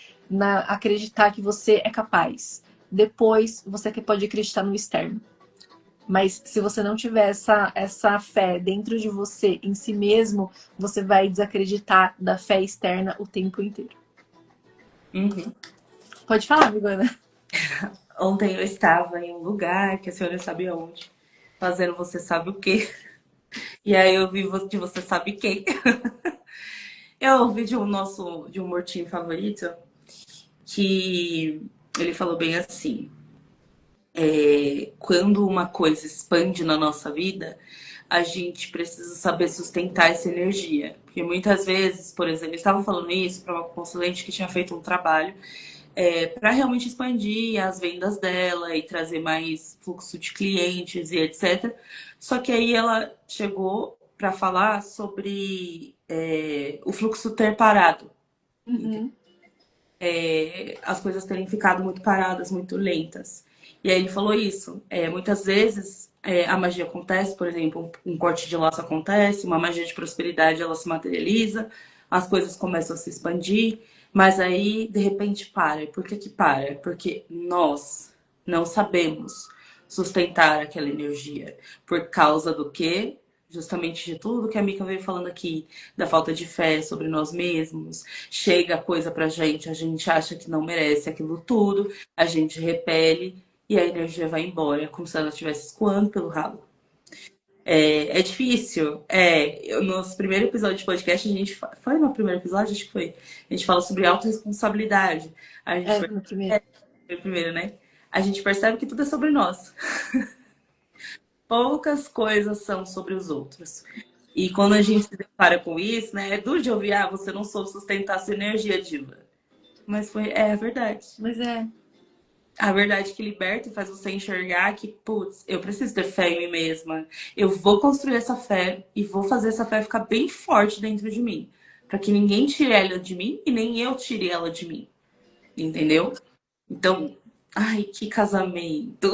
acreditar que você é capaz. Depois, você pode acreditar no externo. Mas se você não tiver essa fé dentro de você, em si mesmo, você vai desacreditar da fé externa o tempo inteiro. Uhum. Pode falar, Vigana. Ontem eu estava em um lugar, que a senhora sabe aonde, fazendo você sabe o quê. E aí eu vi de você sabe quem. Eu ouvi de um mortinho favorito, que ele falou bem assim: quando uma coisa expande na nossa vida, a gente precisa saber sustentar essa energia. Porque muitas vezes, por exemplo, eu estava falando isso para uma consulente que tinha feito um trabalho para realmente expandir as vendas dela e trazer mais fluxo de clientes e etc. Só que aí ela chegou para falar sobre o fluxo ter parado. Uhum. As coisas terem ficado muito paradas, muito lentas. E aí ele falou isso. Muitas vezes a magia acontece, por exemplo, um corte de laço acontece, uma magia de prosperidade ela se materializa, as coisas começam a se expandir, mas aí de repente para. E por que para? Porque nós não sabemos sustentar aquela energia. Por causa do quê? Justamente de tudo que a Mika veio falando aqui, da falta de fé sobre nós mesmos. Chega coisa pra gente, a gente acha que não merece aquilo tudo, a gente repele e a energia vai embora, como se ela estivesse escoando pelo ralo. É difícil. No nosso primeiro episódio de podcast, a gente. Foi no primeiro episódio? Acho que foi. A gente fala sobre autorresponsabilidade. A gente No primeiro. foi o primeiro, né? A gente percebe que tudo é sobre nós. Poucas coisas são sobre os outros. E quando a gente se depara com isso, né? É duro de ouvir, você não soube sustentar sua energia, diva. Mas é a verdade. Mas A verdade que liberta e faz você enxergar que, putz, eu preciso ter fé em mim mesma. Eu vou construir essa fé e vou fazer essa fé ficar bem forte dentro de mim. Pra que ninguém tire ela de mim e nem eu tire ela de mim. Entendeu? Então, ai, que casamento.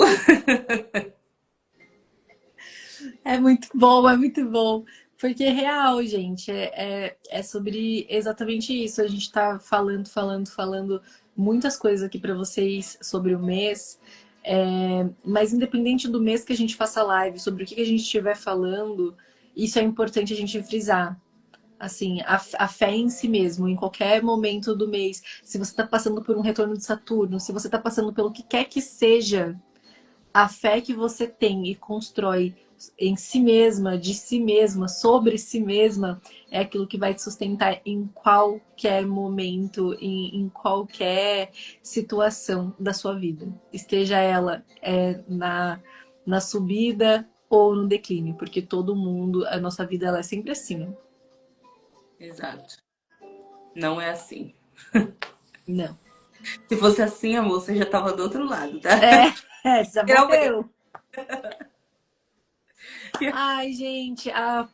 é muito bom, é muito bom. Porque é real, gente. É sobre exatamente isso. A gente tá falando muitas coisas aqui para vocês sobre o mês. Mas independente do mês que a gente faça live, sobre o que a gente estiver falando, isso é importante a gente frisar. Assim, a fé em si mesmo, em qualquer momento do mês. Se você está passando por um retorno de Saturno, se você está passando pelo que quer que seja, a fé que você tem e constrói em si mesma, de si mesma, sobre si mesma, é aquilo que vai te sustentar em qualquer momento, em qualquer situação da sua vida. Esteja ela na subida ou no declínio, porque todo mundo, a nossa vida ela é sempre assim. Exato. Não é assim. Não. Se fosse assim, amor, você já tava do outro lado, tá? Já Realmente. morreu. Ai, gente, a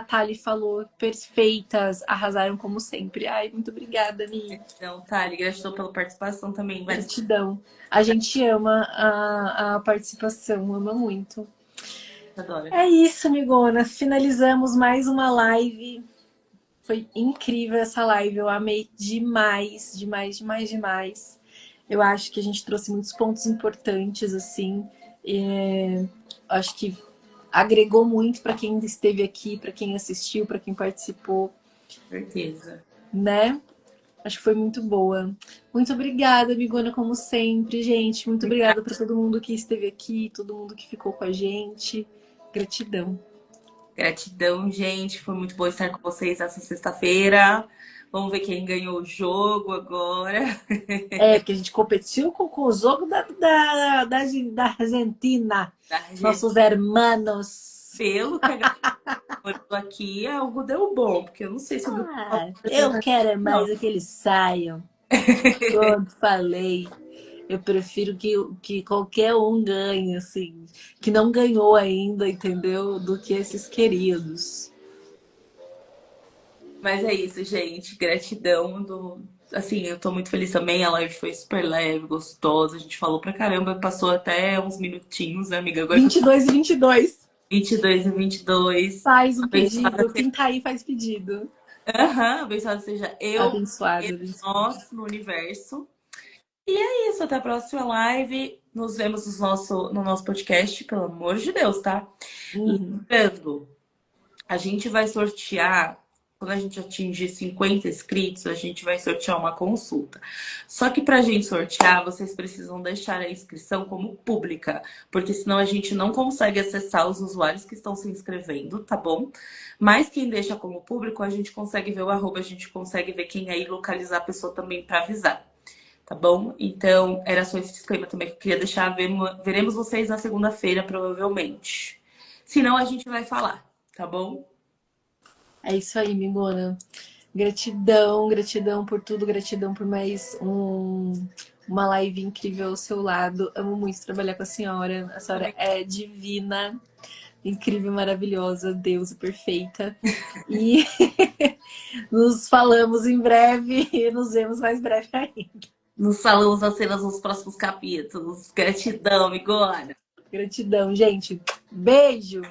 Thali falou, perfeitas, arrasaram como sempre. Ai, muito obrigada, Mi. Então, Thali, gratidão pela participação também. Gratidão. A gente ama a participação, ama muito. Adoro. É isso, amigona. Finalizamos mais uma live. Foi incrível essa live, eu amei demais, demais, demais, demais. Eu acho que a gente trouxe muitos pontos importantes, assim. Acho que agregou muito para quem esteve aqui, para quem assistiu, para quem participou. Certeza. Né? Acho que foi muito boa. Muito obrigada, amigona, como sempre, gente. Muito obrigada para todo mundo que esteve aqui, todo mundo que ficou com a gente. Gratidão. Gratidão, gente. Foi muito bom estar com vocês essa sexta-feira. Vamos ver quem ganhou o jogo agora. Porque a gente competiu com o jogo da Argentina. Da Argentina. Nossos hermanos. Pelo que a galera falou aqui, algo deu bom, porque eu não sei se o grupo Eu quero mais não. é que eles saiam. Como falei. Eu prefiro que qualquer um ganhe, assim, que não ganhou ainda, entendeu? Do que esses queridos. Mas é isso, gente. Gratidão Assim, eu tô muito feliz também. A live foi super leve, gostosa. A gente falou pra caramba, passou até uns minutinhos, né, amiga? Agora 22 e 22. 22 e 22. Faz um Abençoada pedido. seja, Quem tá aí faz pedido. abençoada seja eu Abençoado, e abençoado. nós no universo. E é isso, até a próxima live. Nos vemos no nosso podcast, pelo amor de Deus, tá? Uhum. Lembrando, a gente vai sortear, quando a gente atingir 50 inscritos, a gente vai sortear uma consulta. Só que para a gente sortear, vocês precisam deixar a inscrição como pública, porque senão a gente não consegue acessar os usuários que estão se inscrevendo, tá bom? Mas quem deixa como público, a gente consegue ver o arroba, a gente consegue ver quem é e localizar a pessoa também para avisar. Tá bom? Então, era só esse disclaimer também que eu queria deixar. Veremos vocês na segunda-feira, provavelmente. Se não, a gente vai falar, tá bom? É isso aí, Migona. Gratidão, gratidão por tudo, gratidão por mais uma live incrível ao seu lado. Amo muito trabalhar com a senhora. A senhora é divina, incrível, maravilhosa, deusa perfeita. E nos falamos em breve e nos vemos mais breve ainda. Nos falamos nas cenas nos próximos capítulos. Gratidão, amigona. Gratidão, gente. Beijo!